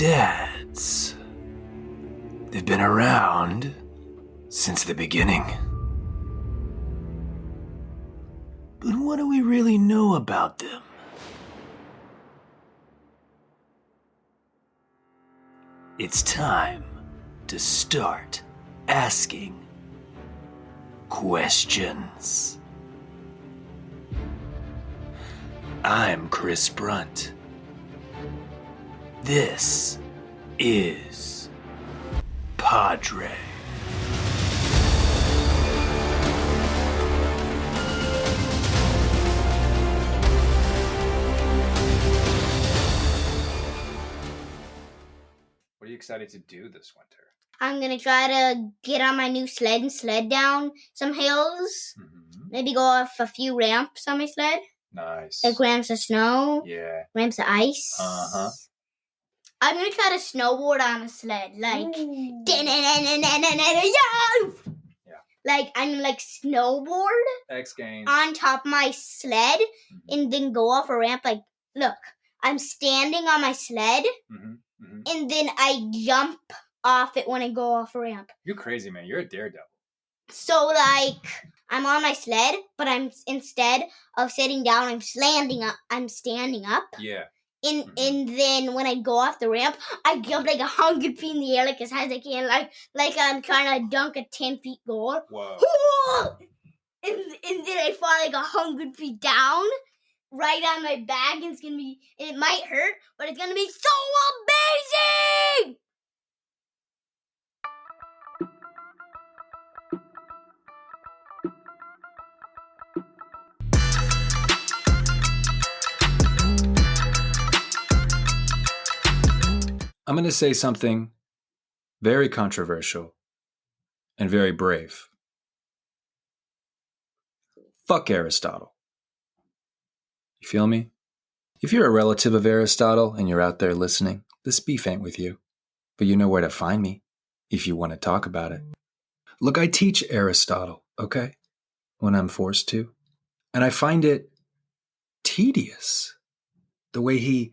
Dads. They've been around since the beginning. But what do we really know about them? It's time to start asking questions. I'm Chris Brunt. This is Padre. What are you excited to do this winter? I'm going to try to get on my new sled and sled down some hills. Mm-hmm. Maybe go off a few ramps on my sled. Nice. Like ramps of snow. Yeah. Ramps of ice. Uh-huh. I'm going to try to snowboard on a sled. Like, like I'm like snowboard X Games on top of my sled and then go off a ramp. Like, look, I'm standing on my sled and then I jump off it when I go off a ramp. You're crazy, man. You're a daredevil. So, like, I'm on my sled, but I'm instead of sitting down, I'm standing up. Yeah. And then when I go off the ramp, I jump like 100 feet in the air, like as high as I can, like I'm trying to dunk a 10-feet goal. Whoa. And then I fall like 100 feet down, right on my back, and it might hurt, but it's gonna be so amazing! I'm going to say something very controversial and very brave. Fuck Aristotle. You feel me? If you're a relative of Aristotle and you're out there listening, this beef ain't with you. But you know where to find me if you want to talk about it. Look, I teach Aristotle, okay? When I'm forced to. And I find it tedious. The way he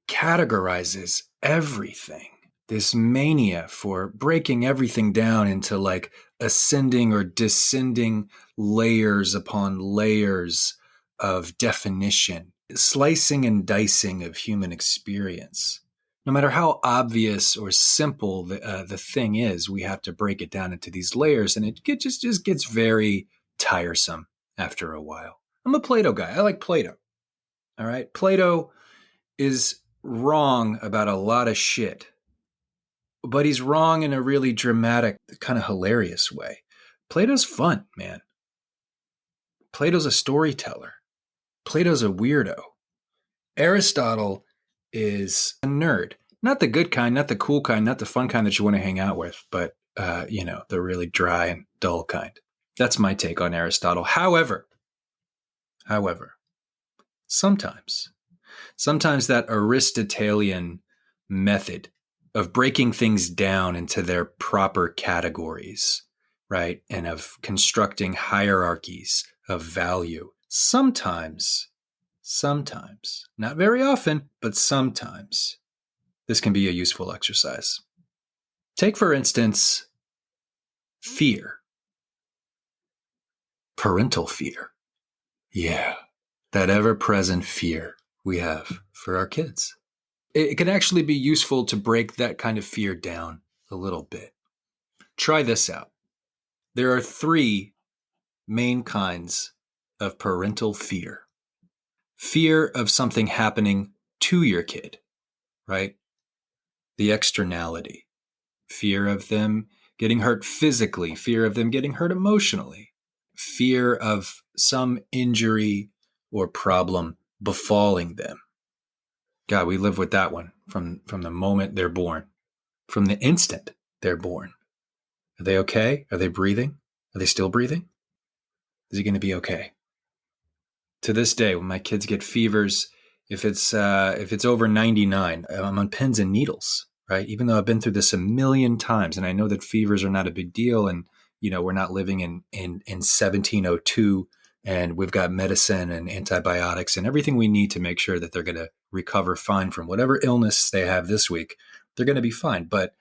categorizes everything. This mania for breaking everything down into like ascending or descending layers upon layers of definition, slicing and dicing of human experience. No matter how obvious or simple the thing is, we have to break it down into these layers, and it just gets very tiresome after a while. I'm a Plato guy. I like Plato. All right? Plato is wrong about a lot of shit, but he's wrong in a really dramatic, kind of hilarious way. Plato's fun, man. Plato's a storyteller. Plato's a weirdo. Aristotle is a nerd. Not the good kind, not the cool kind, not the fun kind that you want to hang out with, but, the really dry and dull kind. That's my take on Aristotle. However, sometimes that Aristotelian method of breaking things down into their proper categories, right, and of constructing hierarchies of value, sometimes, not very often, but sometimes, this can be a useful exercise. Take, for instance, fear. Parental fear. Yeah, that ever-present fear we have for our kids. It can actually be useful to break that kind of fear down a little bit. Try this out. There are 3 main kinds of parental fear. Fear of something happening to your kid, right? The externality. Fear of them getting hurt physically. Fear of them getting hurt emotionally. Fear of some injury or problem befalling them. God, we live with that one from the moment they're born, from the instant they're born. Are they okay? Are they breathing? Are they still breathing? Is he going to be okay? To this day, when my kids get fevers, if it's over 99, I'm on pins and needles, right? Even though I've been through this a million times, and I know that fevers are not a big deal, and we're not living in 1702. And we've got medicine and antibiotics and everything we need to make sure that they're going to recover fine from whatever illness they have this week. they're going to be fine. But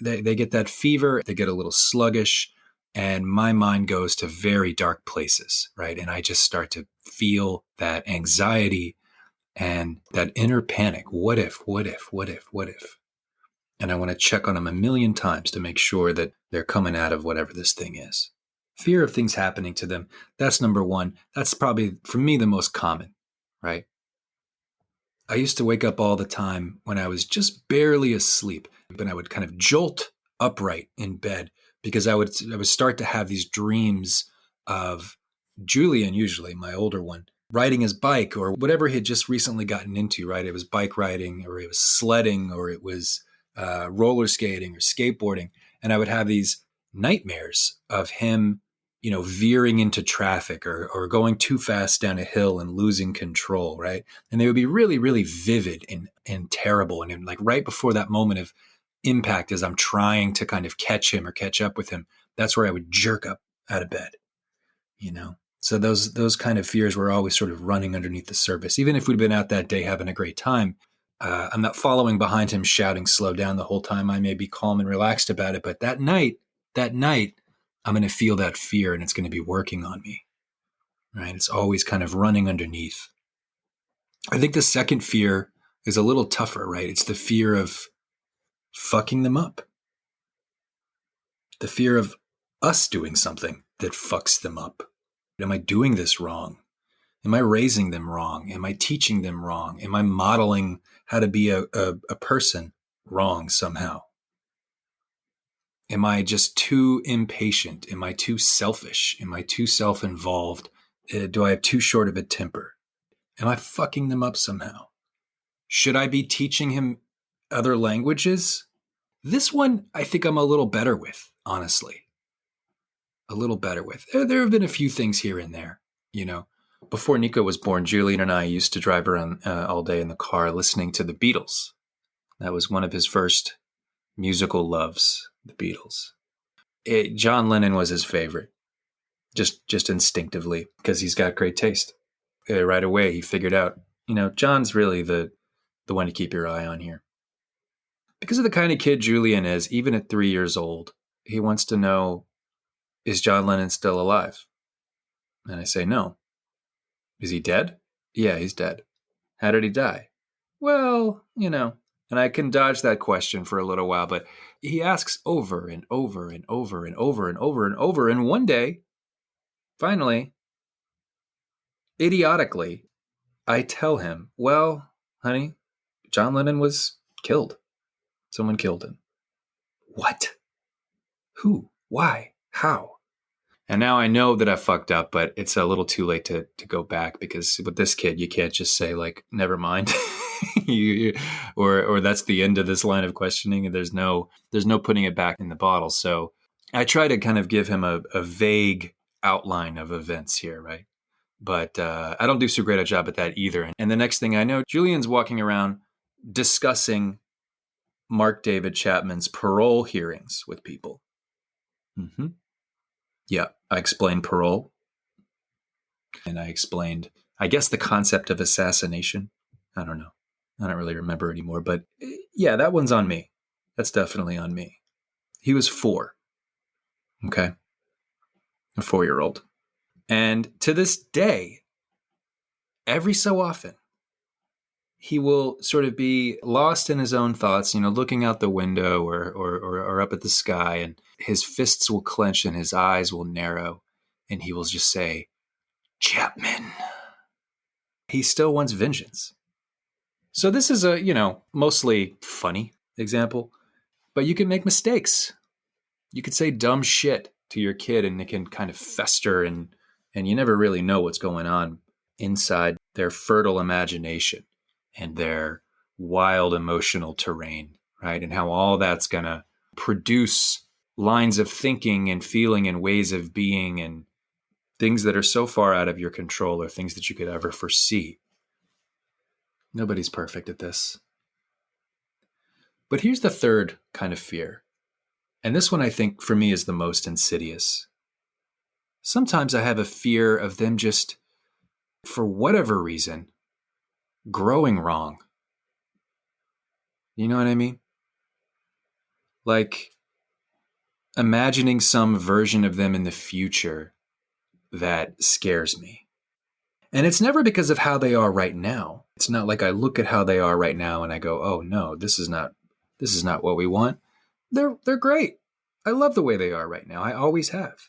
they get that fever, they get a little sluggish, and my mind goes to very dark places, right? And I just start to feel that anxiety and that inner panic. What if? And I want to check on them a million times to make sure that they're coming out of whatever this thing is. Fear of things happening to them. That's number one. That's probably, for me, the most common, right? I used to wake up all the time when I was just barely asleep, but I would kind of jolt upright in bed because I would start to have these dreams of Julian, usually my older one, riding his bike or whatever he had just recently gotten into, right? It was bike riding, or it was sledding, or it was roller skating or skateboarding. And I would have these nightmares of him, veering into traffic or going too fast down a hill and losing control, right? And they would be really, really vivid and terrible. And like right before that moment of impact, as I'm trying to kind of catch him or catch up with him, that's where I would jerk up out of bed, So those kind of fears were always sort of running underneath the surface. Even if we'd been out that day having a great time, I'm not following behind him shouting slow down the whole time. I may be calm and relaxed about it, but that night, I'm going to feel that fear and it's going to be working on me, right? It's always kind of running underneath. I think the second fear is a little tougher, right? It's the fear of fucking them up. The fear of us doing something that fucks them up. Am I doing this wrong? Am I raising them wrong? Am I teaching them wrong? Am I modeling how to be a person wrong somehow? Am I just too impatient? Am I too selfish? Am I too self-involved? Do I have too short of a temper? Am I fucking them up somehow? Should I be teaching him other languages? This one, I think I'm a little better with, honestly. A little better with. There have been a few things here and there, Before Nico was born, Julian and I used to drive around all day in the car listening to the Beatles. That was one of his first musical loves, the Beatles. John Lennon was his favorite, just instinctively, because he's got great taste. Right away, he figured out, John's really the one to keep your eye on here. Because of the kind of kid Julian is, even at 3 years old, he wants to know, is John Lennon still alive? And I say, no. Is he dead? Yeah, he's dead. How did he die? Well, and I can dodge that question for a little while, but he asks over and over and over and over and over and over. And one day, finally, idiotically, I tell him, well, honey, John Lennon was killed. Someone killed him. What? Who? Why? How? And now I know that I fucked up, but it's a little too late to go back, because with this kid, you can't just say like, never mind. or that's the end of this line of questioning, and there's no putting it back in the bottle. So I try to kind of give him a vague outline of events here, right? But I don't do so great a job at that either. And the next thing I know, Julian's walking around discussing Mark David Chapman's parole hearings with people. Mm-hmm. Yeah, I explained parole. And I explained, I guess, the concept of assassination. I don't know. I don't really remember anymore. But yeah, that one's on me. That's definitely on me. He was 4. Okay? A 4-year-old. And to this day, every so often, he will sort of be lost in his own thoughts, looking out the window or up at the sky, and his fists will clench and his eyes will narrow, and he will just say, Chapman. He still wants vengeance. So this is a, mostly funny example, but you can make mistakes. You could say dumb shit to your kid and it can kind of fester, and you never really know what's going on inside their fertile imagination and their wild emotional terrain, right? And how all that's going to produce lines of thinking and feeling and ways of being and things that are so far out of your control or things that you could ever foresee. Nobody's perfect at this. But here's the third kind of fear. And this one, I think, for me is the most insidious. Sometimes I have a fear of them just, for whatever reason, growing wrong. You know what I mean? like imagining some version of them in the future that scares me. And it's never because of how they are right now. It's not like I look at how they are right now and I go, oh no, this is not what we want. They're great. I love the way they are right now. I always have.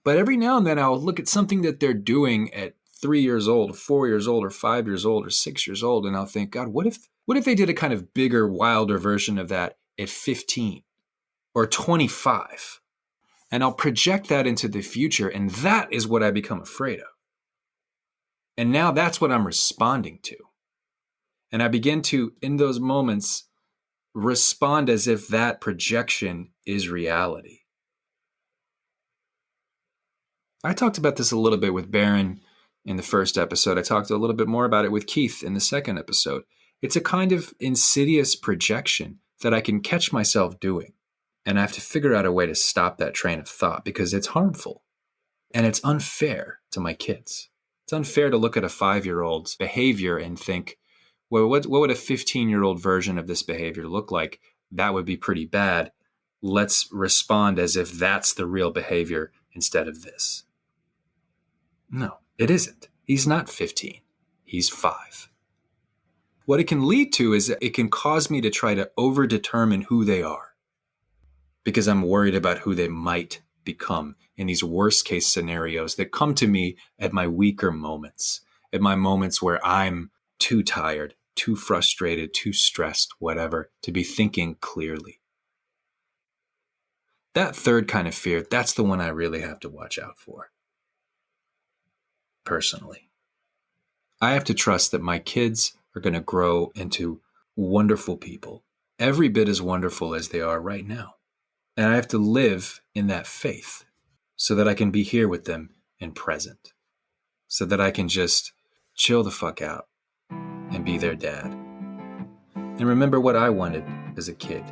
But every now and then I'll look at something that they're doing at 3 years old, 4 years old, or 5 years old, or 6 years old, and I'll think, God, what if they did a kind of bigger, wilder version of that at 15 or 25? And I'll project that into the future, and that is what I become afraid of. And now that's what I'm responding to. And I begin to, in those moments, respond as if that projection is reality. I talked about this a little bit with Baron in the first episode. I talked a little bit more about it with Keith in the second episode. It's a kind of insidious projection that I can catch myself doing. And I have to figure out a way to stop that train of thought because it's harmful. And it's unfair to my kids. It's unfair to look at a 5-year-old's behavior and think, well, what would a 15-year-old version of this behavior look like? That would be pretty bad. Let's respond as if that's the real behavior instead of this. No, it isn't. He's not 15. He's 5. What it can lead to is that it can cause me to try to overdetermine who they are because I'm worried about who they might become in these worst case scenarios that come to me at my weaker moments, at my moments where I'm too tired, too frustrated, too stressed, whatever, to be thinking clearly. That third kind of fear, that's the one I really have to watch out for. Personally, I have to trust that my kids are going to grow into wonderful people, every bit as wonderful as they are right now. And I have to live in that faith so that I can be here with them and present, so that I can just chill the fuck out and be their dad. And remember what I wanted as a kid,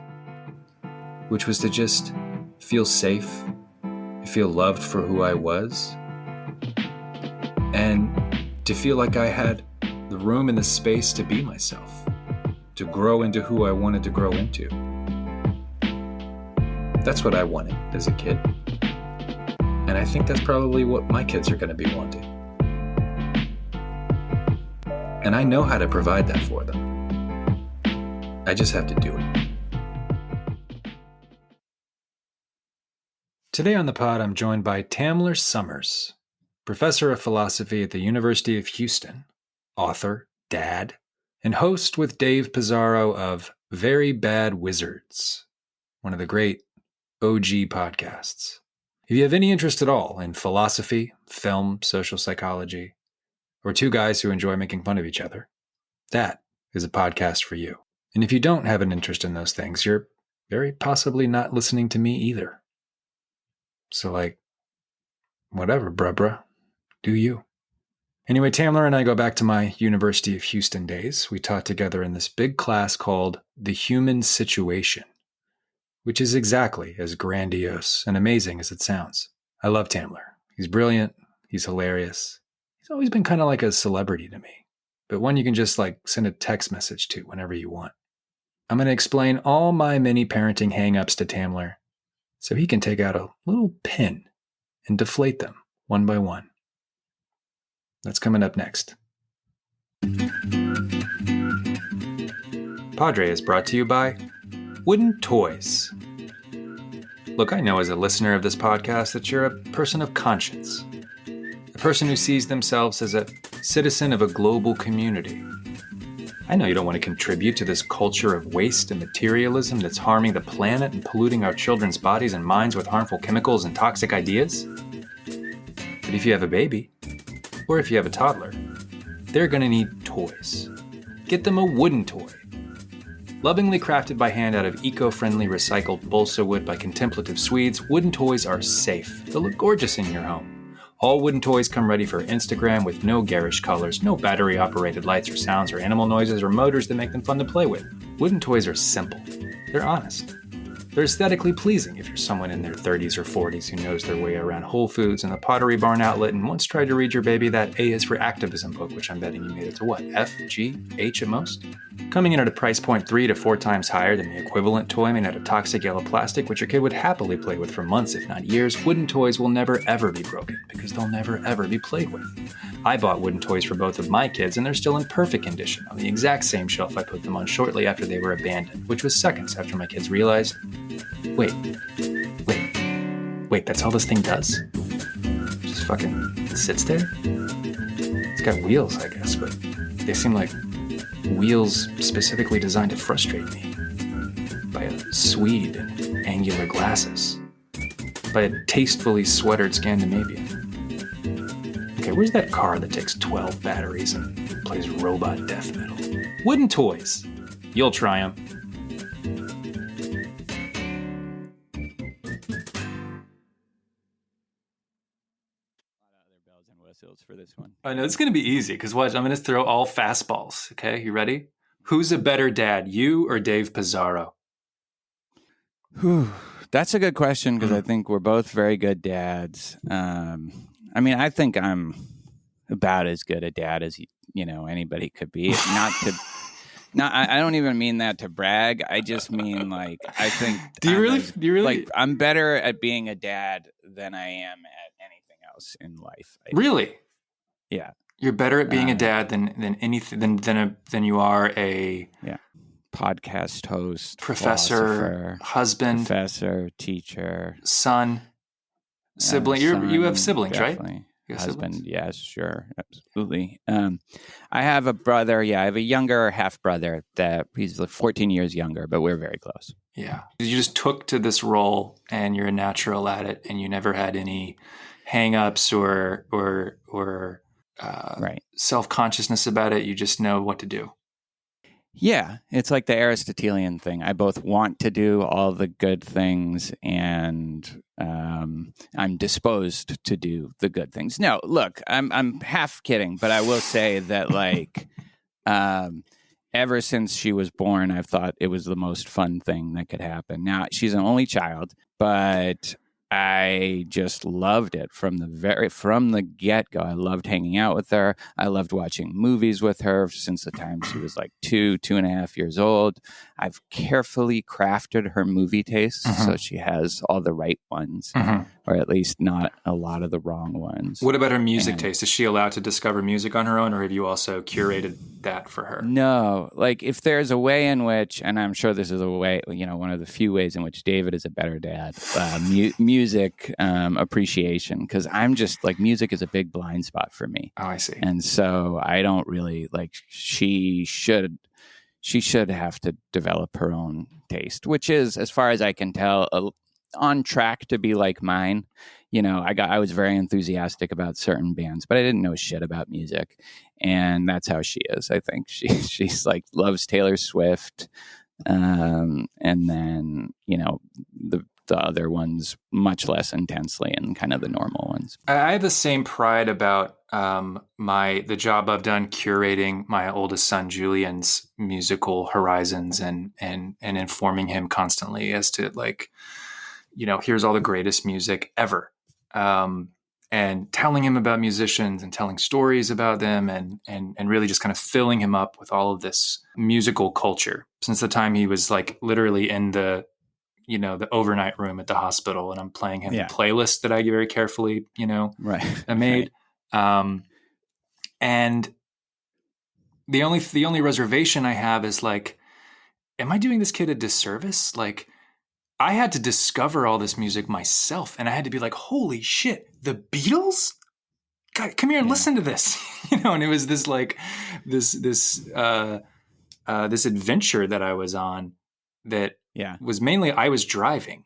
which was to just feel safe, feel loved for who I was, and to feel like I had the room and the space to be myself, to grow into who I wanted to grow into. That's what I wanted as a kid. And I think that's probably what my kids are going to be wanting. And I know how to provide that for them. I just have to do it. Today on the pod, I'm joined by Tamler Sommers, professor of philosophy at the University of Houston, author, dad, and host with Dave Pizarro of Very Bad Wizards, one of the great OG podcasts. If you have any interest at all in philosophy, film, social psychology, or two guys who enjoy making fun of each other, that is a podcast for you. And if you don't have an interest in those things, you're very possibly not listening to me either. So whatever, bruh, do you. Anyway, Tamler and I go back to my University of Houston days. We taught together in this big class called The Human Situation, which is exactly as grandiose and amazing as it sounds. I love Tamler. He's brilliant. He's hilarious. He's always been kind of like a celebrity to me, but one you can just send a text message to whenever you want. I'm going to explain all my many parenting hang-ups to Tamler so he can take out a little pin and deflate them one by one. That's coming up next. Padre is brought to you by Wooden Toys. Look, I know as a listener of this podcast that you're a person of conscience, a person who sees themselves as a citizen of a global community. I know you don't want to contribute to this culture of waste and materialism that's harming the planet and polluting our children's bodies and minds with harmful chemicals and toxic ideas. But if you have a baby, or if you have a toddler, they're going to need toys. Get them a wooden toy. Lovingly crafted by hand out of eco-friendly recycled balsa wood by contemplative Swedes, wooden toys are safe. They'll look gorgeous in your home. All wooden toys come ready for Instagram with no garish colors, no battery-operated lights or sounds or animal noises or motors that make them fun to play with. Wooden toys are simple. They're honest. They're aesthetically pleasing if you're someone in their 30s or 40s who knows their way around Whole Foods and the Pottery Barn outlet and once tried to read your baby that A is for activism book, which I'm betting you made it to what, F, G, H at most? Coming in at a price point 3 to 4 times higher than the equivalent toy made out of toxic yellow plastic, which your kid would happily play with for months, if not years, wooden toys will never ever be broken because they'll never ever be played with. I bought wooden toys for both of my kids and they're still in perfect condition on the exact same shelf I put them on shortly after they were abandoned, which was seconds after my kids realized, wait, that's all this thing does? Just fucking sits there? It's got wheels, I guess, but they seem like wheels specifically designed to frustrate me. By a Swede in angular glasses. By a tastefully sweatered Scandinavian. Okay, where's that car that takes 12 batteries and plays robot death metal? Wooden toys. You'll try them. For this one. I know it's going to be easy because watch, I'm going to throw all fastballs. Okay, you ready? Who's a better dad, you or Dave Pizarro? Whew. That's a good question because I think we're both very good dads. I mean, I think I'm about as good a dad as anybody could be. I don't even mean that to brag. I just mean like I think. Do you really? Like I'm better at being a dad than I am at anything else in life. Really? Yeah. You're better at being a dad than anything than you are a podcast host, professor, husband, professor, teacher, son, sibling. You have siblings, definitely. Right? You have Husband, siblings? yes, sure, absolutely. I have a brother. Yeah, I have a younger half brother that he's 14 years younger, but we're very close. Yeah. You just took to this role, and you're a natural at it, and you never had any hang-ups or right. self-consciousness about it. You just know what to do. Yeah, it's like the Aristotelian thing. I both want to do all the good things and I'm disposed to do the good things. No, look, I'm half kidding, but I will say that like ever since she was born, I've thought it was the most fun thing that could happen. Now, she's an only child, but I just loved it from the get-go. I loved hanging out with her. I loved watching movies with her since the time she was like 2.5 years old. I've carefully crafted her movie tastes so she has all the right ones, or at least not a lot of the wrong ones. What about her music taste? Is she allowed to discover music on her own, or have you also curated that for her? No, like if there's a way in which, and I'm sure this is a way, one of the few ways in which David is a better dad, music appreciation, because I'm just like, music is a big blind spot for me. Oh, I see. And so I don't really like, she should have to develop her own taste, which is, as far as I can tell, on track to be like mine. I was very enthusiastic about certain bands, but I didn't know shit about music. And that's how she is. I think she's like loves Taylor Swift. And then, the other ones much less intensely, and kind of the normal ones. I have the same pride about the job I've done curating my oldest son Julian's musical horizons and informing him constantly as to like, here's all the greatest music ever. And telling him about musicians and telling stories about them and really just kind of filling him up with all of this musical culture since the time he was like literally in the overnight room at the hospital, and I'm playing him the playlist that I very carefully, I made. Right. And the only reservation I have is like, am I doing this kid a disservice? Like, I had to discover all this music myself, and I had to be like, holy shit, the Beatles? God, come here and listen to this. And it was this like this adventure that I was on that was mainly I was driving.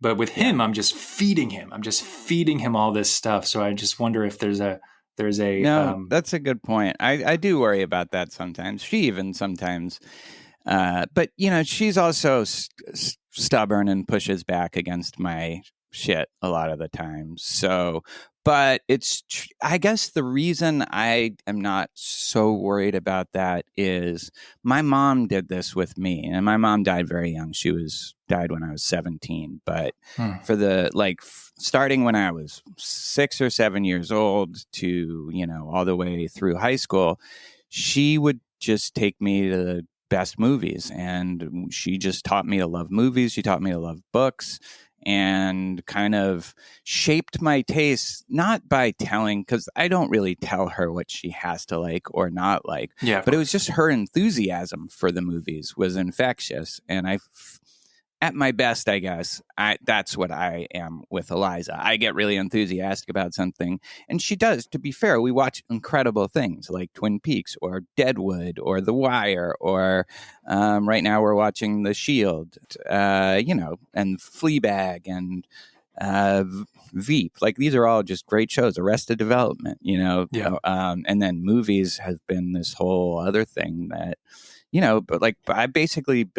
But with him, I'm just feeding him. I'm just feeding him all this stuff. So I just wonder if there's a No, that's a good point. I do worry about that sometimes. She even sometimes but she's also stubborn and pushes back against my shit a lot of the time. So But I guess the reason I am not so worried about that is my mom did this with me, and my mom died very young. She died when I was 17. But for the starting when I was 6 or 7 years old to all the way through high school, she would just take me to the best movies, and she just taught me to love movies. She taught me to love books. And kind of shaped my taste, not by telling, because I don't really tell her what she has to like or not like. Yeah, but it was just her enthusiasm for the movies was infectious. And at my best, I guess, that's what I am with Eliza. I get really enthusiastic about something, and she does. To be fair, we watch incredible things like Twin Peaks or Deadwood or The Wire, or right now we're watching The Shield, and Fleabag and Veep. Like, these are all just great shows. Arrested Development, Yeah. And then movies have been this whole other thing that. But I basically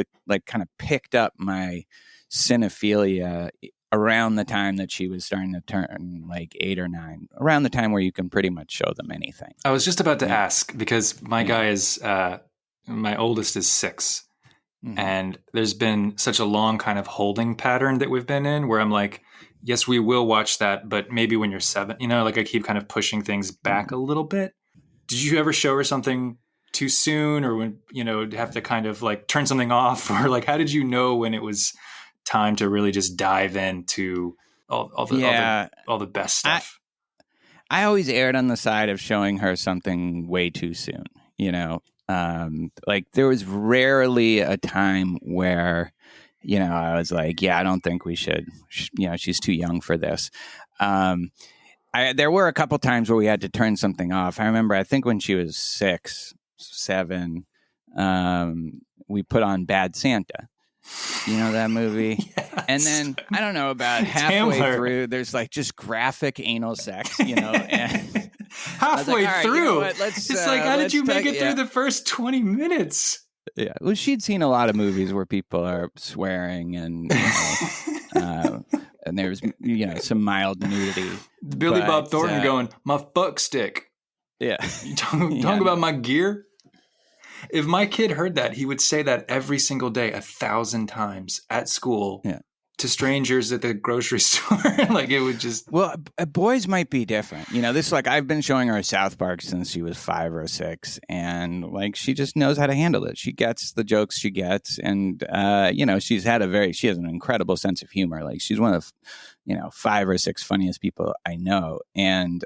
kind of picked up my cinephilia around the time that she was starting to turn 8 or 9, around the time where you can pretty much show them anything. I was just about to ask, because my guy is, my oldest is 6. Mm-hmm. And there's been such a long kind of holding pattern that we've been in where I'm like, yes, we will watch that, but maybe when you're 7, I keep kind of pushing things back a little bit. Did you ever show her something too soon, or when have to kind of turn something off, or how did you know when it was time to really just dive into all the best stuff? I always erred on the side of showing her something way too soon. There was rarely a time where I was like, I don't think we should, she's too young for this. There were a couple times where we had to turn something off. I remember, I think when she was 6, 7, we put on Bad Santa. You know that movie? Yes. And then I don't know, about halfway through, there's just graphic anal sex, and halfway through. It's how did you make it through the first 20 minutes? Yeah, well, she'd seen a lot of movies where people are swearing and and there's some mild nudity. Billy Bob Thornton going, my fuck stick. Yeah, you talk about my gear. If my kid heard that, he would say that every single day 1,000 times at school to strangers at the grocery store. It would just... Well, boys might be different. This, I've been showing her South Park since she was 5 or 6, and she just knows how to handle it. She gets the jokes she gets, and she has an incredible sense of humor. She's one of 5 or 6 funniest people I know, and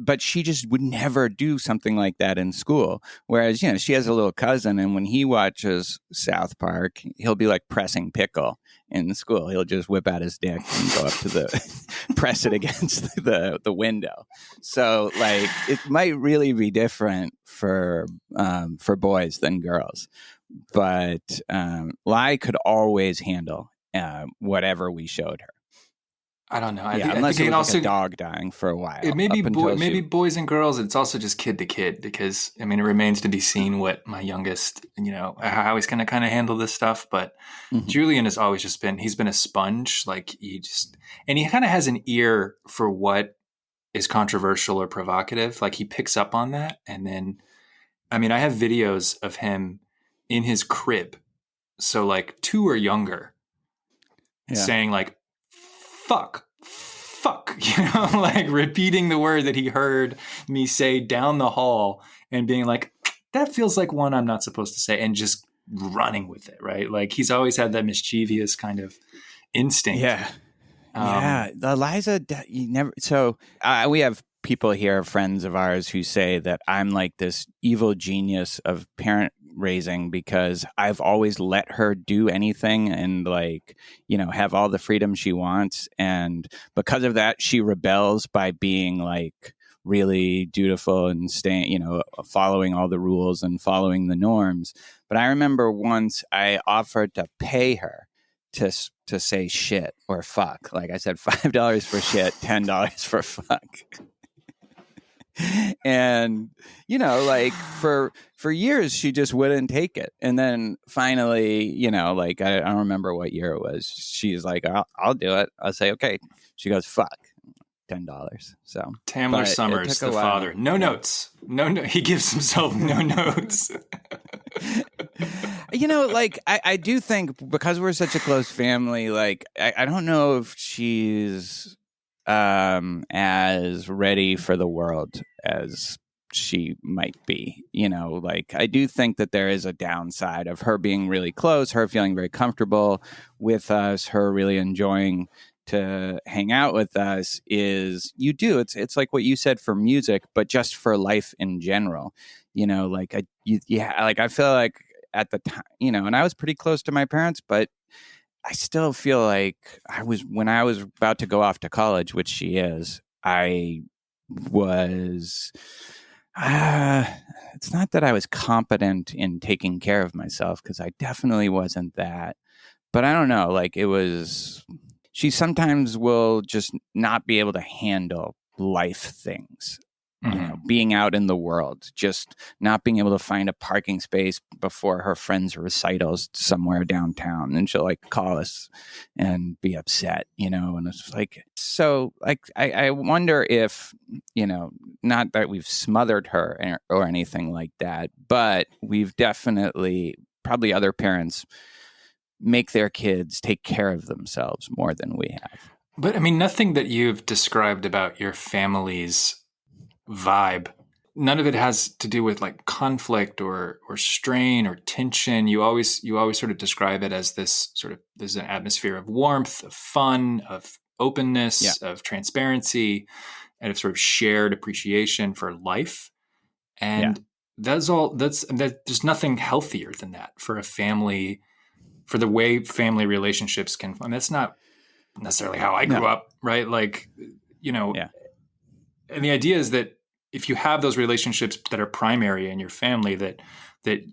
but she just would never do something like that in school. Whereas, she has a little cousin, and when he watches South Park, he'll be pressing pickle in school. He'll just whip out his dick and go up to press it against the window. So it might really be different for boys than girls. But Lai could always handle whatever we showed her. I don't know. Unless it was also a dog dying for a while. It may be boys and girls. It's also just kid to kid, because it remains to be seen what my youngest, how he's going to kind of handle this stuff. But Julian has always he's been a sponge. He kind of has an ear for what is controversial or provocative. He picks up on that. And then, I have videos of him in his crib. So 2 or younger saying fuck, repeating the word that he heard me say down the hall and being that feels like one I'm not supposed to say, and just running with it, right? He's always had that mischievous kind of instinct. Eliza, you never. So we have people here, friends of ours, who say that I'm this evil genius of parent raising, because I've always let her do anything and have all the freedom she wants, and because of that she rebels by being really dutiful and staying, following all the rules and following the norms. But I remember once I offered to pay her to say shit or fuck. I said, $5 for shit, $10 for fuck. And, like for years, she just wouldn't take it. And then finally, like I don't remember what year it was. She's like, I'll do it. I'll say, okay. She goes, fuck. $10. So Tamler Sommers, the father. No notes. No. He gives himself no notes. Like I do think because we're such a close family, like I don't know if she's as ready for the world as she might be. Like I do think that there is a downside of her being really close, her feeling very comfortable with us, her really enjoying to hang out with us. It's like what you said for music, but just for life in general. Like I feel like at the time, and I was pretty close to my parents, but I still feel like when I was about to go off to college, which she is, I was, it's not that I was competent in taking care of myself, because I definitely wasn't that, but I don't know, like she sometimes will just not be able to handle life things. Being out in the world, just not being able to find a parking space before her friend's recitals somewhere downtown. And she'll like call us and be upset, and it's like, so like, I wonder if, not that we've smothered her or anything like that, but we've definitely, probably other parents make their kids take care of themselves more than we have. But I mean, nothing that you've described about your family's vibe, none of it has to do with like conflict or strain or tension. You always sort of describe it as there's an atmosphere of warmth, of fun, of openness, of transparency, and of sort of shared appreciation for life. And there's nothing healthier than that for a family, for the way family relationships can. And that's not necessarily how I grew up, right? Like, and the idea is that if you have those relationships that are primary in your family, that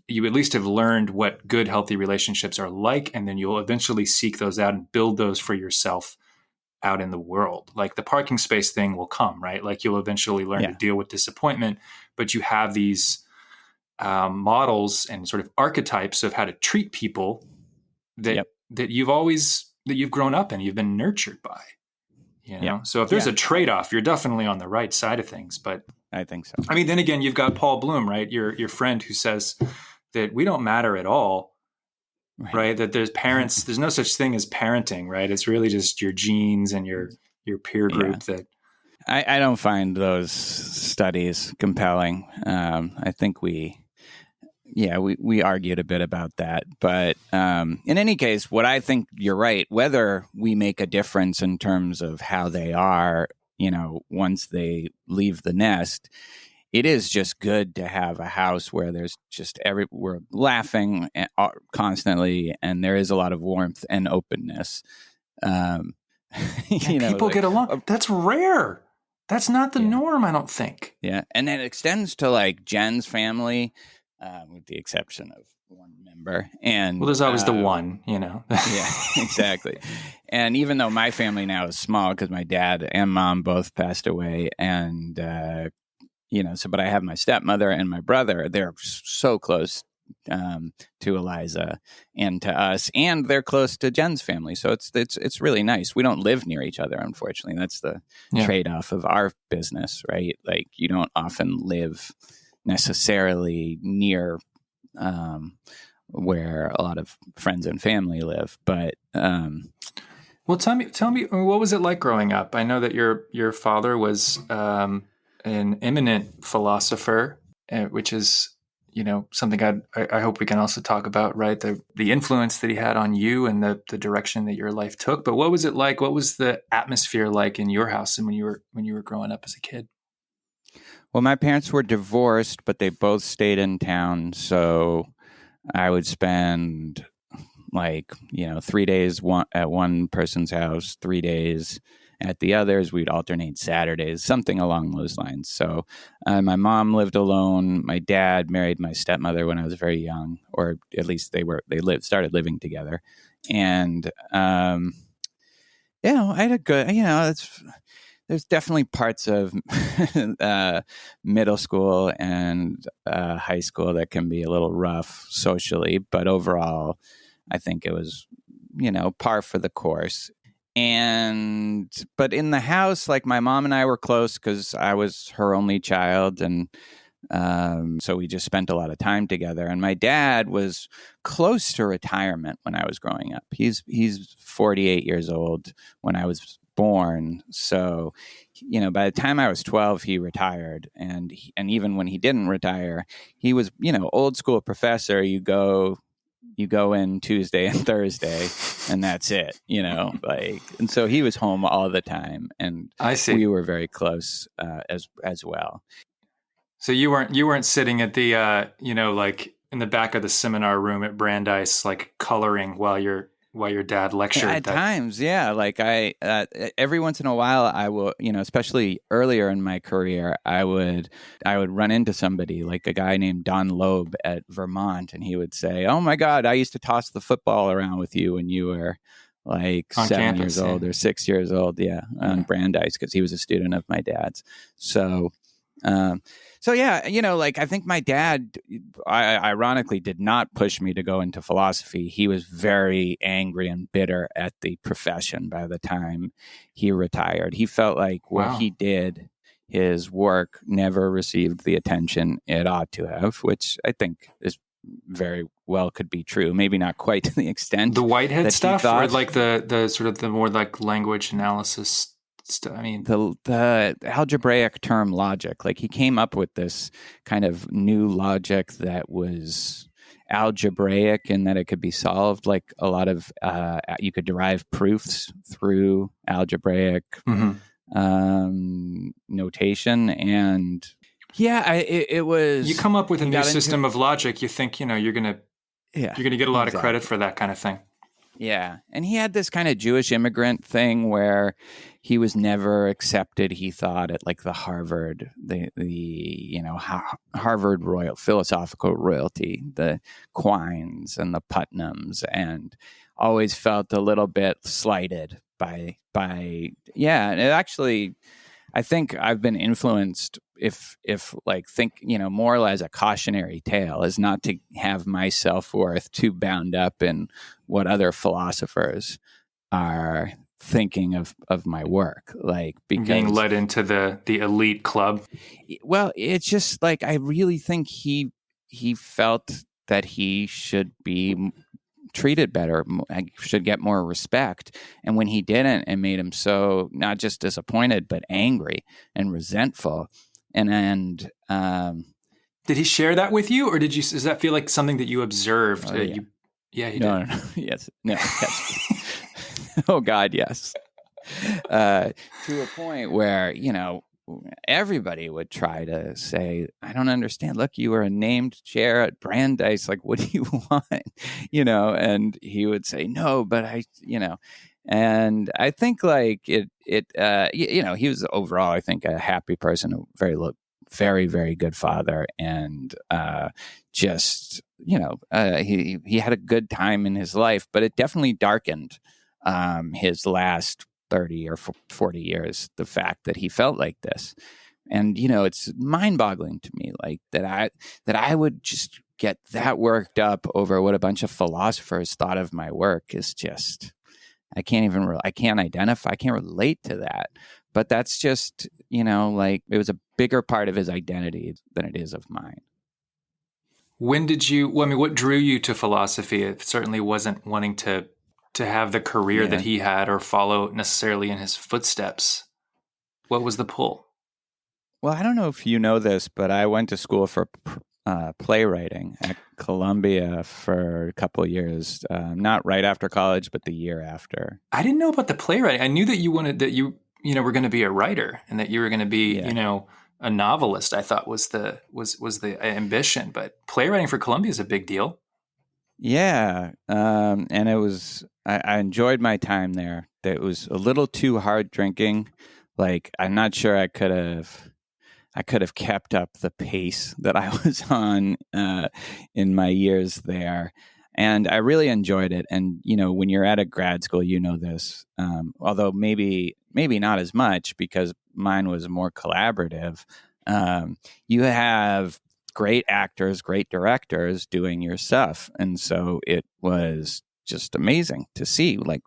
you at least have learned what good, healthy relationships are like, and then you'll eventually seek those out and build those for yourself out in the world. Like the parking space thing will come, right? Like you'll eventually learn to deal with disappointment, but you have these models and sort of archetypes of how to treat people that you've grown up in, you've been nurtured by. So if there's a trade-off, you're definitely on the right side of things. But I think so. I mean, then again, you've got Paul Bloom, right? Your friend who says that we don't matter at all, right? That there's no such thing as parenting, right? It's really just your genes and your peer group that. I don't find those studies compelling. I think we argued a bit about that. But in any case, what I think you're right, whether we make a difference in terms of how they are, once they leave the nest, it is just good to have a house where there's just we're laughing constantly, and there is a lot of warmth and openness. People get along. That's rare. That's not the norm, I don't think. Yeah. And then it extends to like Jen's family, with the exception of one member. And there's always the one, Yeah, exactly. And even though my family now is small because my dad and mom both passed away, and but I have my stepmother and my brother. They're so close to Eliza and to us, and they're close to Jen's family. So it's really nice. We don't live near each other, unfortunately. That's the trade-off of our business, right? Like you don't often live necessarily near where a lot of friends and family live, but well, tell me, what was it like growing up? I know that your father was an eminent philosopher, which is something I hope we can also talk about, right? The influence that he had on you and the direction that your life took. But what was it like? What was the atmosphere like in your house and when you were growing up as a kid? Well, my parents were divorced, but they both stayed in town. So I would spend 3 days at one person's house, 3 days at the others. We'd alternate Saturdays, something along those lines. So my mom lived alone. My dad married my stepmother when I was very young, or at least they started living together. And, I had a good, there's definitely parts of middle school and high school that can be a little rough socially, but overall, I think it was, par for the course. But in the house, like my mom and I were close because I was her only child, and so we just spent a lot of time together. And my dad was close to retirement when I was growing up. He's 48 years old when I was born. So, by the time I was 12, he retired. And even when he didn't retire, he was, old school professor. You go in Tuesday and Thursday, and that's it, and so he was home all the time, and I see. We were very close as well. So you weren't sitting at the like in the back of the seminar room at Brandeis, like coloring while your dad lectured. At times, yeah. Like I every once in a while, I will, especially earlier in my career, I would run into somebody like a guy named Don Loeb at Vermont, and he would say, "Oh my God, I used to toss the football around with you when you were like on 7 campus, years old or 6 years old." Yeah, on Brandeis, because he was a student of my dad's. So yeah, I think my dad, ironically, did not push me to go into philosophy. He was very angry and bitter at the profession by the time he retired. He felt like what he did, his work, never received the attention it ought to have, which I think is very well could be true. Maybe not quite to the extent the Whitehead that stuff, he thought. or like the sort of the more like language analysis. I mean, the algebraic term logic, like he came up with this kind of new logic that was algebraic in that it could be solved. Like a lot of, you could derive proofs through algebraic notation. And yeah, it was, you come up with a new system of logic. You think, you're going to get a lot of credit for that kind of thing. Yeah. And he had this kind of Jewish immigrant thing where he was never accepted, he thought, at like the Harvard, Harvard royal philosophical royalty, the Quines and the Putnams, and always felt a little bit slighted by and it actually, I think I've been influenced more or less a cautionary tale is not to have my self-worth too bound up in what other philosophers are thinking of my work, like being led into the elite club. Well, it's just like, I really think he felt that he should be treated better, should get more respect. And when he didn't, it made him so not just disappointed, but angry and resentful. And did he share that with you, or does that feel like something that you observed? He did. No. Yes. No. Yes. Oh God, yes. To a point where, everybody would try to say, "I don't understand. Look, you were a named chair at Brandeis. Like, what do you want?" And he would say, "No, but and I think like he was overall, I think, a happy person, a very, very good father. And he had a good time in his life, but it definitely darkened his last 30 or 40 years, the fact that he felt like this. And, it's mind-boggling to me, like that I would just get that worked up over what a bunch of philosophers thought of my work is just, I can't relate to that. But that's just, like it was a bigger part of his identity than it is of mine. What drew you to philosophy? It certainly wasn't wanting to have the career that he had or follow necessarily in his footsteps. What was the pull? Well, I don't know if you know this, but I went to school for playwriting at Columbia for a couple of years, not right after college, but the year after. I didn't know about the playwriting. I knew that you were going to be a writer and that you were going to be, a novelist. I thought was the ambition, but playwriting for Columbia is a big deal. Yeah. And it was, I enjoyed my time there. It was a little too hard drinking. Like, I'm not sure I could have kept up the pace that I was on in my years there. And I really enjoyed it. And, when you're at a grad school, this, although maybe maybe not as much because mine was more collaborative. You have great actors, great directors doing your stuff. And so it was just amazing to see, like,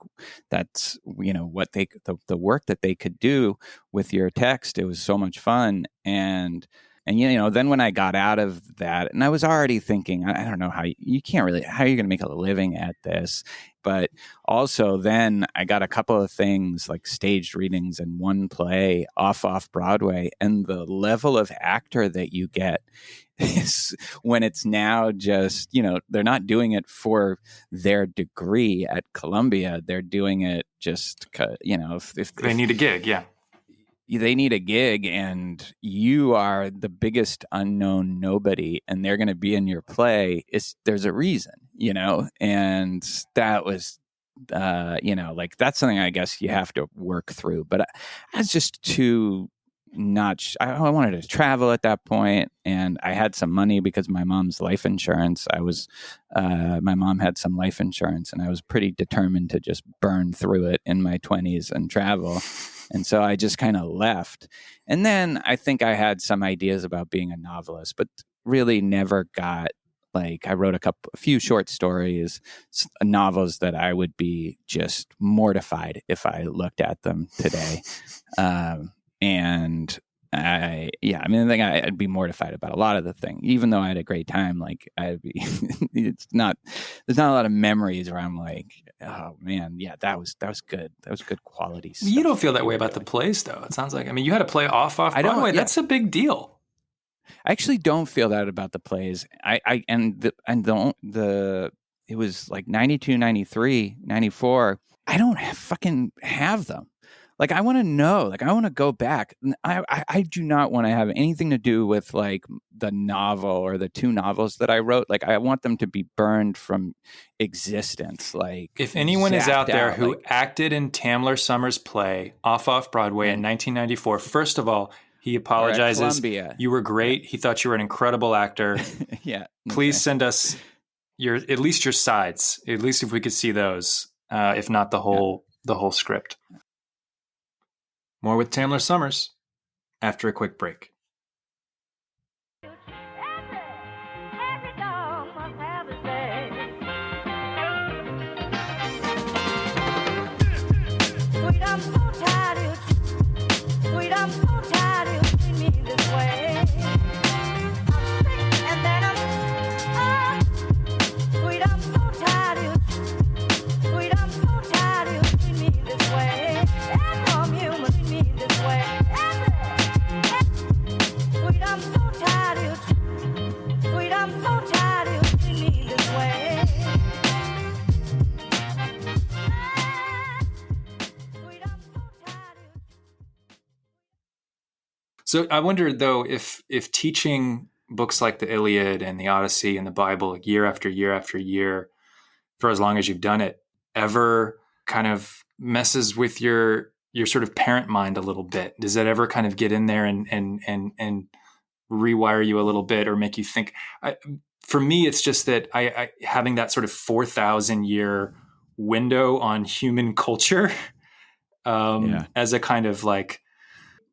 that's, what the work that they could do with your text. It was so much fun. And then when I got out of that, and I was already thinking, I don't know how are you going to make a living at this? But also then I got a couple of things like staged readings and one play off Broadway. And the level of actor that you get is when it's now just, they're not doing it for their degree at Columbia. They're doing it just, if they need a gig. Yeah. They need a gig and you are the biggest unknown nobody and they're going to be in your play. There's a reason, and that was, like that's something I guess you have to work through, but I was just too I wanted to travel at that point, and I had some money because my mom's life insurance. My mom had some life insurance and I was pretty determined to just burn through it in my 20s and travel. And so I just kind of left. And then I think I had some ideas about being a novelist, but really never got, like, I wrote a few short stories, novels that I would be just mortified if I looked at them today. And I think I'd be mortified about a lot of the thing, even though I had a great time. Like there's not a lot of memories where I'm like, oh man, yeah, that was good. That was good quality stuff. You don't feel that way about the plays though. It sounds like, you had to play off Broadway. That's a big deal. I actually don't feel that about the plays. It was like 92, 93, 94. I don't fucking have them. Like, I want to know, like, I want to go back. I do not want to have anything to do with, like, the novel or the two novels that I wrote. Like, I want them to be burned from existence. Like, if anyone is out there who acted in Tamler Sommers' play off Broadway in 1994, first of all, he apologizes. You were great. He thought you were an incredible actor. Yeah. Please send us at least your sides. At least if we could see those, if not the whole script. More with Tamler Sommers after a quick break. So I wonder, though, if teaching books like the Iliad and the Odyssey and the Bible year after year after year for as long as you've done it ever kind of messes with your sort of parent mind a little bit. Does that ever kind of get in there and rewire you a little bit or make you think? For me, it's just that I having that sort of 4,000 year window on human culture as a kind of like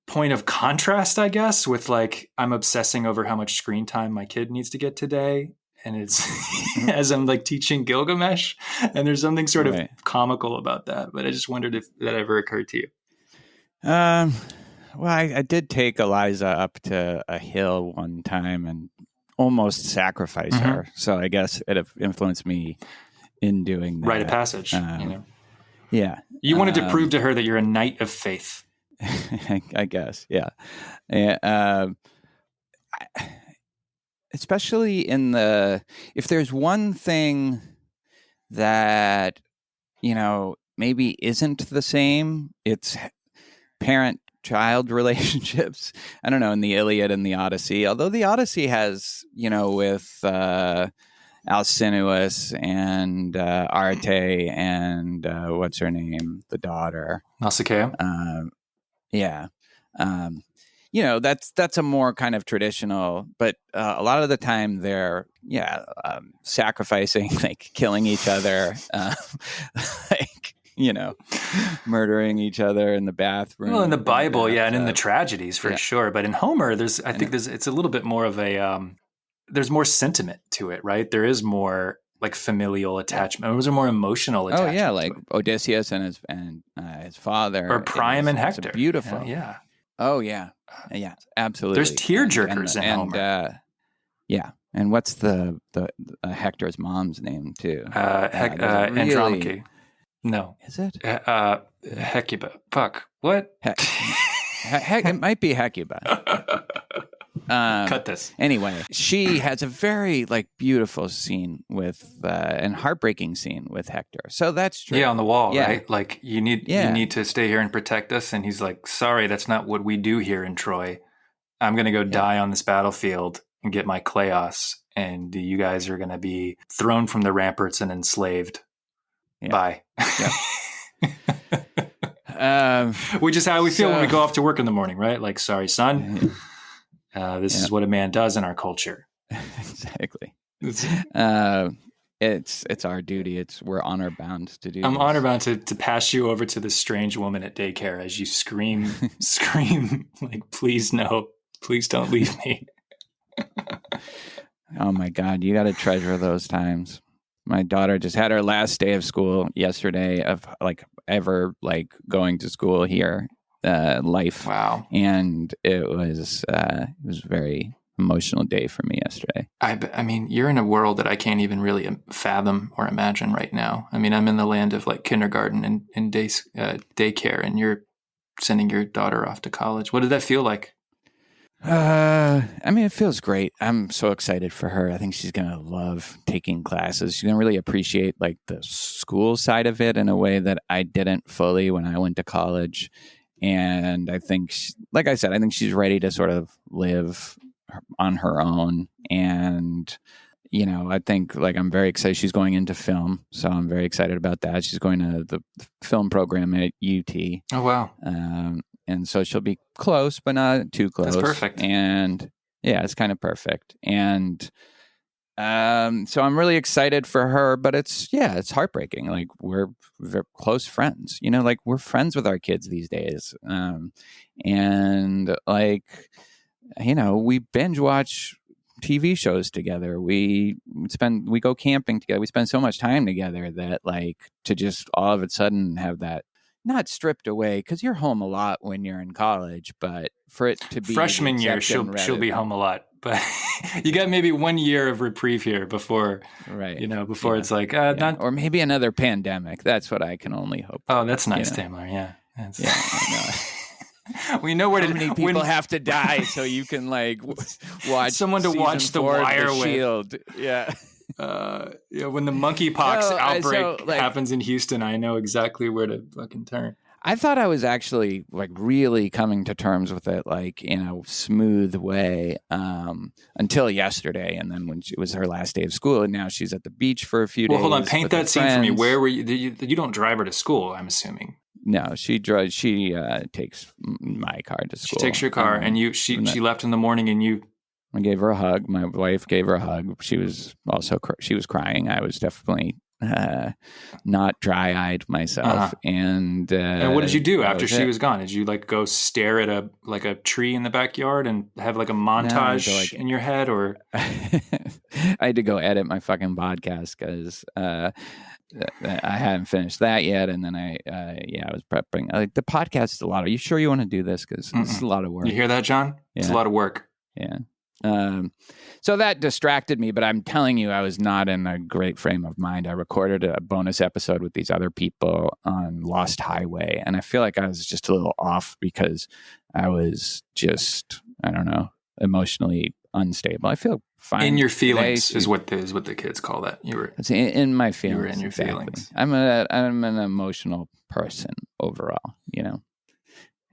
point of contrast, I guess, with like I'm obsessing over how much screen time my kid needs to get today. And it's as I'm like teaching Gilgamesh, and there's something sort of comical about that. But I just wondered if that ever occurred to you. Well, I did take Eliza up to a hill one time and almost sacrifice her. So I guess it influenced me in doing that. Rite of passage. Yeah. You wanted to prove to her that you're a knight of faith. I guess. Yeah. Especially if there's one thing that, maybe isn't the same, it's parent-child relationships. I don't know, in the Iliad and the Odyssey, although the Odyssey has, with Alcinous and Arte and what's her name? The daughter. Nausicaa. Yeah. That's a more kind of traditional, but a lot of the time they're, sacrificing, like killing each other. murdering each other in the bathroom. Well, in the Bible, and in the tragedies for sure. But in Homer, it's a little bit more of a, there's more sentiment to it, right? There is more like familial attachment. There's a more emotional attachment. Oh yeah, like Odysseus and his father, or Priam and Hector. Beautiful. Yeah. Oh yeah, absolutely. There's tearjerkers in Homer. And what's the Hector's mom's name too? Andromache. No. Is it? Hecuba. Fuck. What? It might be Hecuba. Cut this. Anyway, she has a very beautiful scene with and heartbreaking scene with Hector. So that's true. Yeah, on the wall, right? Like you need to stay here and protect us. And he's like, sorry, that's not what we do here in Troy. I'm going to go die on this battlefield and get my Kleos. And you guys are going to be thrown from the ramparts and enslaved. Yeah. Bye. Yeah. Which is how we feel when we go off to work in the morning, right? Like, sorry, son. This is what a man does in our culture. Exactly. It's our duty. We're honor bound to do. I'm honor bound to pass you over to the strange woman at daycare as you scream like, please no, please don't leave me. Oh my God, you got to treasure those times. My daughter just had her last day of school yesterday of ever going to school here. Life. Wow. And it was a very emotional day for me yesterday. I mean, you're in a world that I can't even really fathom or imagine right now. I mean, I'm in the land of kindergarten and daycare, and you're sending your daughter off to college. What did that feel like? I mean, it feels great. I'm so excited for her. I think she's going to love taking classes. She's going to really appreciate the school side of it in a way that I didn't fully when I went to college. And I think, like I said, I think she's ready to sort of live on her own. And, I think I'm very excited. She's going into film. So I'm very excited about that. She's going to the film program at UT. Oh, wow. And so she'll be close, but not too close. That's perfect. And yeah, it's kind of perfect. And so I'm really excited for her, but it's heartbreaking. We're close friends, we're friends with our kids these days. And we binge watch TV shows together. We go camping together. We spend so much time together that to just all of a sudden have that not stripped away, because you're home a lot when you're in college, but for it to be freshman year, she'll be home a lot. But you got maybe 1 year of reprieve here before, right? Before it's not, or maybe another pandemic. That's what I can only hope. Oh, that's nice, Tamler. Yeah, we know how many people have to die so you can watch someone to watch The Wire with. Shield. Yeah. When the monkeypox outbreak happens in Houston, I know exactly where to fucking turn. I thought I was actually really coming to terms with it in a smooth way until yesterday, and then when it was her last day of school, and now she's at the beach for a few days. Well, hold on, paint that scene for me. Where were you? You don't drive her to school, I'm assuming. No, she drives. She takes my car to school. She takes your car, and she left in the morning, and you. I gave her a hug. My wife gave her a hug. She was also she was crying. I was definitely not dry-eyed myself. Uh-huh. And what did you do after she was gone? Did you go stare at a tree in the backyard and have a montage in your head, or? I had to go edit my fucking podcast because I hadn't finished that yet, and then I was prepping. The podcast is a lot. Are you sure you want to do this? Because it's a lot of work. You hear that, John? Yeah. It's a lot of work. Yeah. So that distracted me, but I'm telling you, I was not in a great frame of mind. I recorded a bonus episode with these other people on Lost Highway, and I feel like I was just a little off because I was just, I don't know, emotionally unstable. I feel fine. In your feelings is what the kids call that. It's in my feelings. You were in your feelings. I'm an emotional person overall,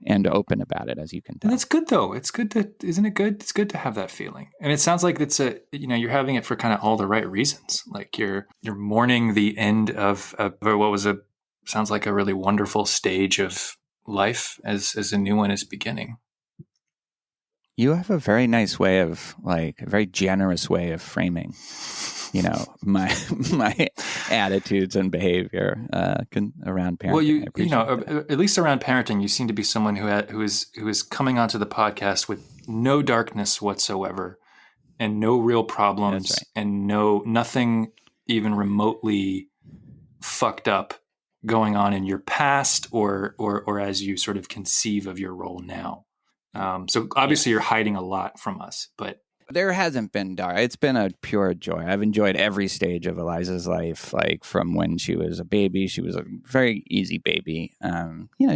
and open about it, as you can tell. And it's good though. It's good isn't it good? It's good to have that feeling. And it sounds like it's you're having it for kind of all the right reasons. You're mourning the end of what sounds like a really wonderful stage of life as a new one is beginning. You have a very nice way of, like, a very generous way of framing, my attitudes and behavior around parenting. Well, I appreciate that. at least around parenting, you seem to be someone who is coming onto the podcast with no darkness whatsoever, and no real problems, That's right. and nothing even remotely fucked up going on in your past or as you sort of conceive of your role now. So obviously you're hiding a lot from us, but there hasn't been dark. It's been a pure joy. I've enjoyed every stage of Eliza's life, like from when she was a baby. She was a very easy baby.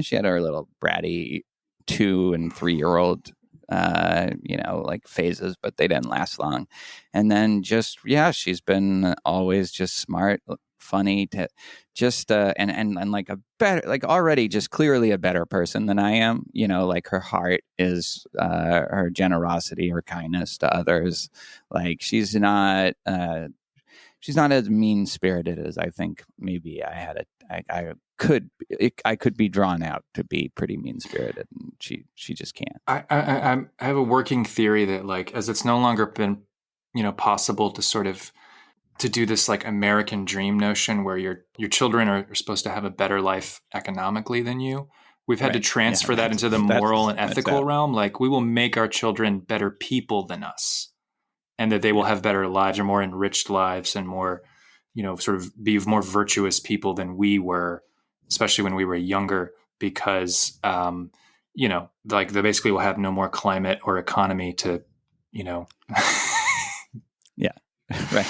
She had her little bratty 2 and 3 year old, like phases, but they didn't last long. And then she's been always just smart, funny, to just and like a better, like already just clearly a better person than I am. Like her heart is her generosity, her kindness to others. Like she's not as mean spirited as I think maybe I could be drawn out to be pretty mean spirited, and she just can't. I have a working theory that, like, as it's no longer been possible to sort of to do this like American dream notion where your children are supposed to have a better life economically than you. We've had to transfer that into the moral and ethical realm. Like, we will make our children better people than us, and that they will have better lives or more enriched lives and more, sort of be more virtuous people than we were, especially when we were younger, because, like they basically will have no more climate or economy to, Yeah. Right.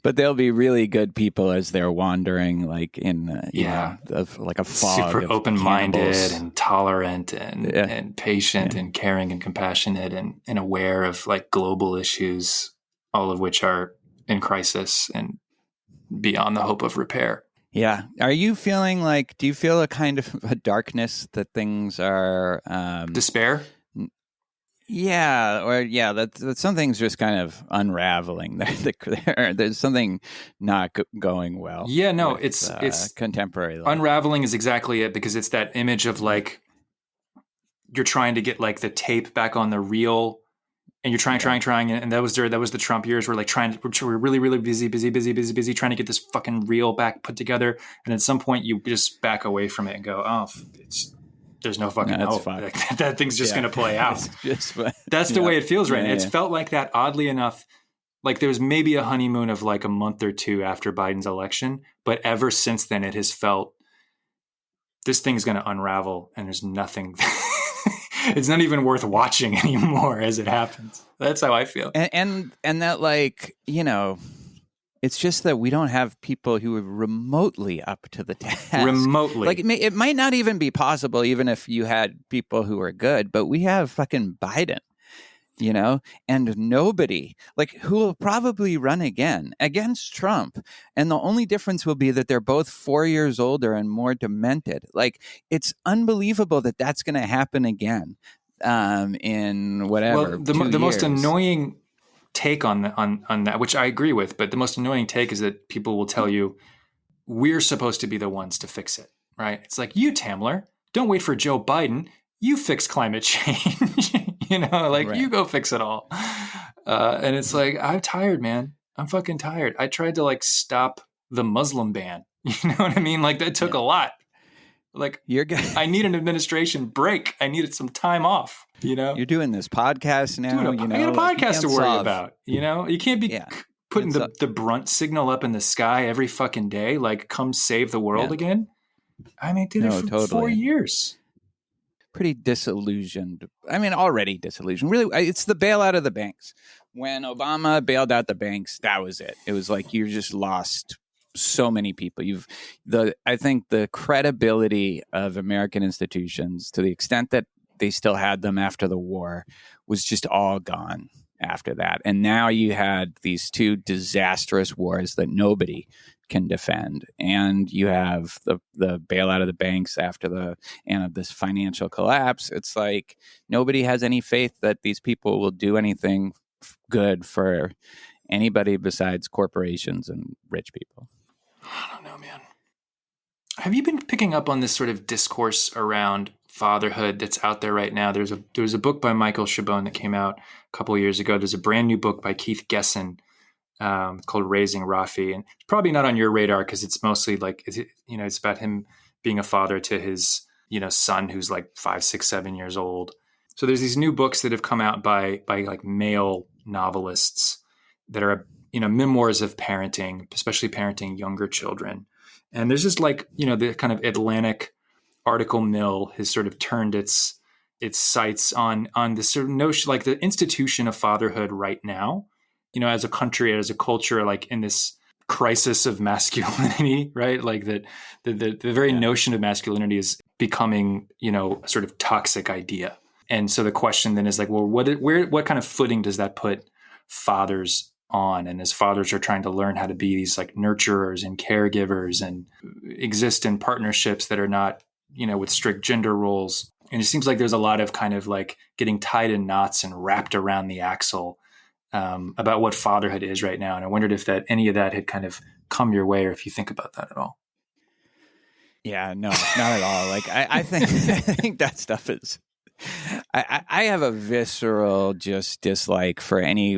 But they'll be really good people as they're wandering, like in like a fog, super of open-minded cannibals. and tolerant and patient and caring and compassionate and aware of like global issues, all of which are in crisis and beyond the hope of repair. Yeah. Are you feeling like? Do you feel a kind of a darkness that things are despair? Yeah, that something's just kind of unraveling. There's something not going well. Yeah, no, with, it's contemporary life. Unraveling is exactly it, because it's that image of like you're trying to get like the tape back on the reel, and you're trying, and that was the Trump years. We're like we're really, really busy, trying to get this fucking reel back put together, and at some point you just back away from it and go, oh, there's no fucking hope. Like, that thing's just going to play out. That's the way it feels right now. It's felt like that, oddly enough. Like there was maybe a honeymoon of like a month or two after Biden's election, but ever since then it has felt this thing's going to unravel, and there's nothing. It's not even worth watching anymore as it happens. That's how I feel. And that, like, it's just that we don't have people who are remotely up to the task. Remotely. Like, it might not even be possible, even if you had people who are good, but we have fucking Biden, and nobody, like, who will probably run again against Trump. And the only difference will be that they're both 4 years older and more demented. Like, it's unbelievable that that's going to happen again in whatever. Well, the most annoying take on that, which I agree with, but the most annoying take is that people will tell you we're supposed to be the ones to fix it, right? It's like, you, Tamler, don't wait for Joe Biden. You fix climate change, right. You go fix it all. And it's like, I'm tired, man. I'm fucking tired. I tried to like stop the Muslim ban. You know what I mean? Like that took a lot. Like, I need an administration break. I needed some time off. You're doing this podcast now. I got a podcast to worry about. You can't be putting the brunt signal up in the sky every fucking day. Like, come save the world again. I mean, I did it for 4 years. Pretty disillusioned. I mean, already disillusioned. Really, it's the bailout of the banks. When Obama bailed out the banks, that was it. It was like you just lost so many people. I think the credibility of American institutions, to the extent that they still had them after the war, was just all gone after that. And now you had these two disastrous wars that nobody can defend, and you have the bailout of the banks after this financial collapse. It's like nobody has any faith that these people will do anything good for anybody besides corporations and rich people. I don't know, man. Have you been picking up on this sort of discourse around fatherhood that's out there right now. There's a book by Michael Chabon that came out a couple of years ago. There's a brand new book by Keith Gesson called Raising Rafi, and it's probably not on your radar because it's mostly like it's about him being a father to his son who's like 5, 6, 7 years old. So there's these new books that have come out by like male novelists that are memoirs of parenting, especially parenting younger children. And there's just like the kind of Atlantic article mill has sort of turned its sights on this sort of notion, like the institution of fatherhood right now, as a country, as a culture, like in this crisis of masculinity, right? Like that the very notion of masculinity is becoming, a sort of toxic idea. And so the question then is like, well, what kind of footing does that put fathers on? And as fathers are trying to learn how to be these like nurturers and caregivers and exist in partnerships that are not, with strict gender roles. And it seems like there's a lot of kind of like getting tied in knots and wrapped around the axle about what fatherhood is right now. And I wondered if any of that had kind of come your way, or if you think about that at all. Yeah, no, not at all. Like I think that stuff is. I have a visceral just dislike for any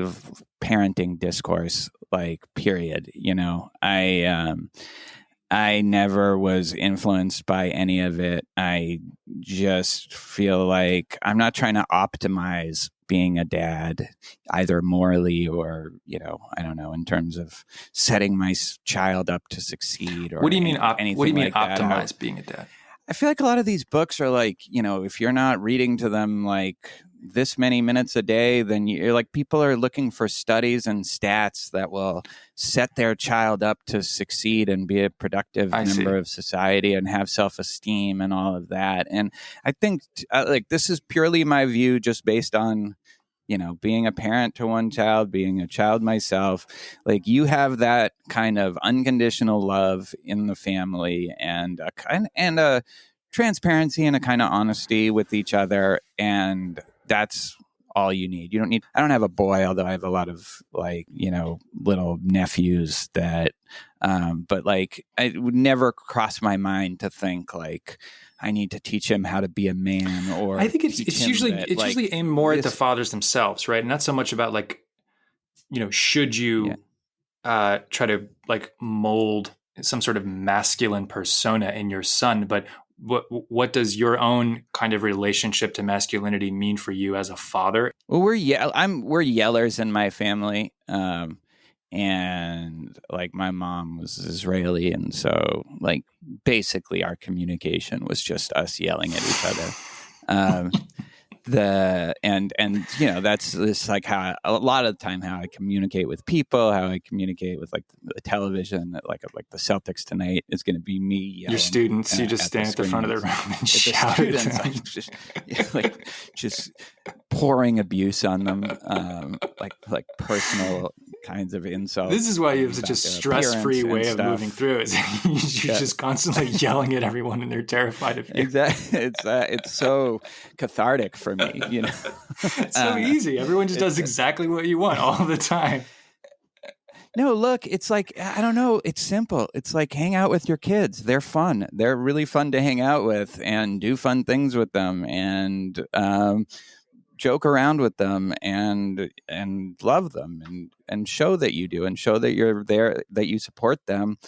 parenting discourse, like period. I never was influenced by any of it. I just feel like I'm not trying to optimize being a dad, either morally or, I don't know, in terms of setting my child up to succeed. Or what do you mean? What do you mean like optimize being a dad? I feel like a lot of these books are like, if you're not reading to them like this many minutes a day, then you're like, people are looking for studies and stats that will set their child up to succeed and be a productive member of society and have self-esteem and all of that. And I think like this is purely my view, just based on, being a parent to one child, being a child myself. Like you have that kind of unconditional love in the family and a transparency and a kind of honesty with each other. And that's all you need. I don't have a boy, although I have a lot of like, little nephews that, but like, it would never cross my mind to think like, I need to teach him how to be a man, or I think it's usually aimed more at the fathers themselves, right? Not so much about like, should you try to like mold some sort of masculine persona in your son, but what does your own kind of relationship to masculinity mean for you as a father? Well, we're yellers in my family. And like my mom was Israeli, and so like basically our communication was just us yelling at each other. That's just like how a lot of the time how I communicate with people, how I communicate with like the television, like the Celtics tonight is going to be me yelling. Your students, you just stand at the front of the room and shout at them. Just pouring abuse on them, like personal kinds of insults. This is why you have such a stress-free way of moving through it. You're just constantly yelling at everyone, and they're terrified of you. Exactly. It's so cathartic for me, It's so easy. Everyone just does exactly what you want all the time. No, look, it's like, I don't know. It's simple. It's like hang out with your kids. They're fun. They're really fun to hang out with and do fun things with them and joke around with them and love them and show that you do and show that you're there, that you support them.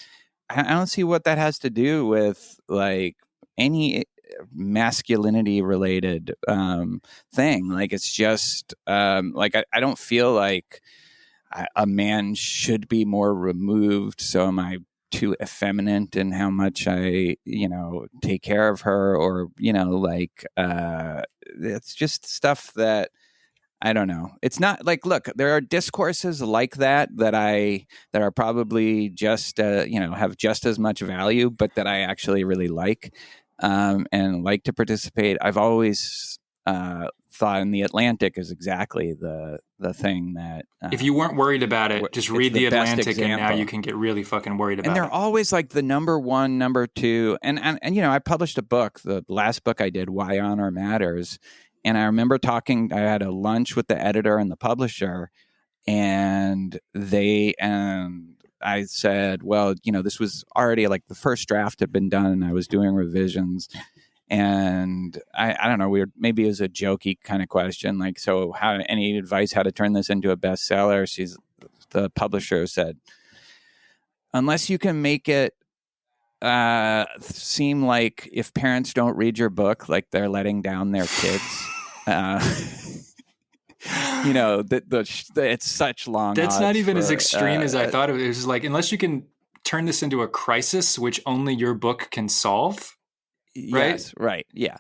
I don't see what that has to do with like any masculinity related thing. Like it's just like I don't feel like a man should be more removed. So am I too effeminate in how much I, take care of her, or, it's just stuff that I don't know. It's not like, look, there are discourses like that are probably just, have just as much value, but that I actually really like and like to participate. I've always thought in the Atlantic is exactly the thing that if you weren't worried about it, just read the Atlantic, and now you can get really fucking worried about it. And they're always like the number one, number two, and I published a book, the last book I did, Why Honor Matters, and I remember I had a lunch with the editor and the publisher, and I said, well, this was already like the first draft had been done, and I was doing revisions. And I don't know, maybe it was a jokey kind of question. Like, so any advice how to turn this into a bestseller? The publisher said, unless you can make it seem like if parents don't read your book, like they're letting down their kids. It's such long. That's not even as extreme as I thought it was. It was like, unless you can turn this into a crisis, which only your book can solve. Right? Yes, right. Yeah.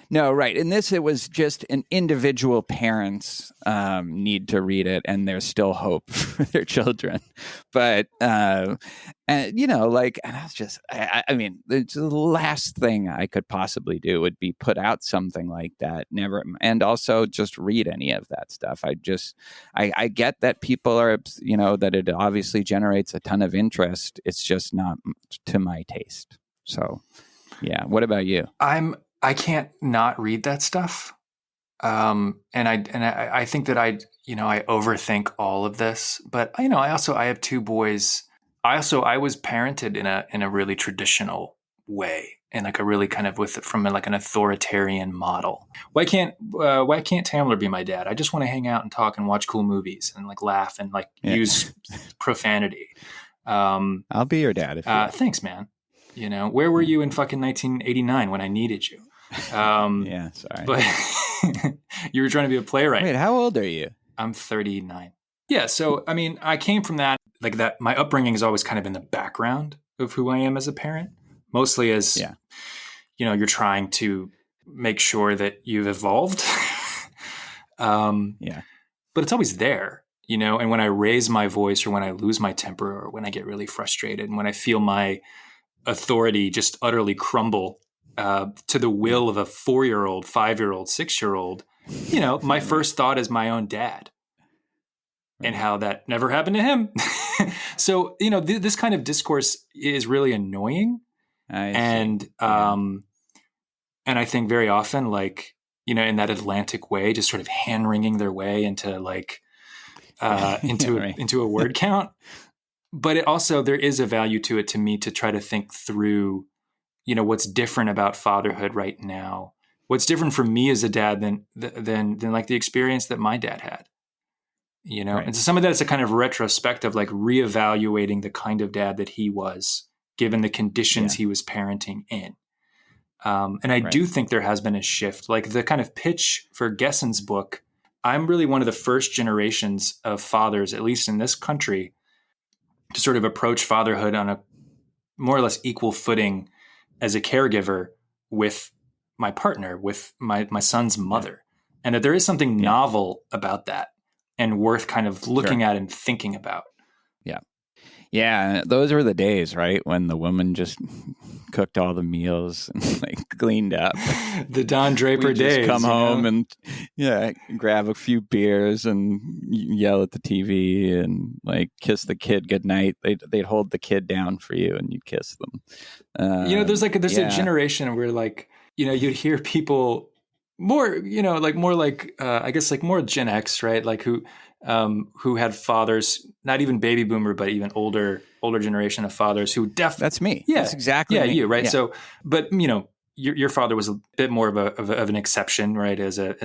No, right. In this, it was just an individual parents need to read it, and there's still hope for their children. But, and I was just, I mean, the last thing I could possibly do would be put out something like that. Never. And also just read any of that stuff. I get that people are, that it obviously generates a ton of interest. It's just not to my taste. So, yeah. What about you? I can't not read that stuff. And I think that I overthink all of this, but I have two boys. I was parented in a really traditional way, and like a really kind of from an authoritarian model. Why can't Tamler be my dad? I just want to hang out and talk and watch cool movies and like laugh and like use profanity. I'll be your dad. Thanks, man. Where were you in fucking 1989 when I needed you? Yeah, sorry. But you were trying to be a playwright. Wait, how old are you? I'm 39. Yeah, so I mean, I came from that. Like that, my upbringing is always kind of in the background of who I am as a parent. Mostly as, you're trying to make sure that you've evolved. But it's always there, and when I raise my voice or when I lose my temper or when I get really frustrated and when I feel my authority just utterly crumble to the will of a 4-year-old, 5-year-old, 6-year-old, my first thought is my own dad and how that never happened to him. So, this kind of discourse is really annoying. And I think very often, like, in that Atlantic way, just sort of hand wringing their way into like, into a word count. But it also, there is a value to it to me to try to think through, what's different about fatherhood right now. What's different for me as a dad than like the experience that my dad had, Right. And so some of that is a kind of retrospective, like reevaluating the kind of dad that he was, given the conditions he was parenting in. And I do think there has been a shift, like the kind of pitch for Gessen's book. I'm really one of the first generations of fathers, at least in this country, to sort of approach fatherhood on a more or less equal footing as a caregiver with my partner, with my son's mother. And that there is something novel about that and worth kind of looking at and thinking about. Yeah. Yeah. Those were the days, right? When the woman just cooked all the meals and like cleaned up. The Don Draper days. Come home and grab a few beers and yell at the TV and like kiss the kid goodnight. They'd hold the kid down for you and you'd kiss them. There's a generation where like, you'd hear people more, I guess like more Gen X, right? Like who had fathers, not even baby boomer, but even older generation of fathers who That's me. Yeah. That's exactly me. You, right? Yeah. So, but your father was a bit more of an exception, right? As a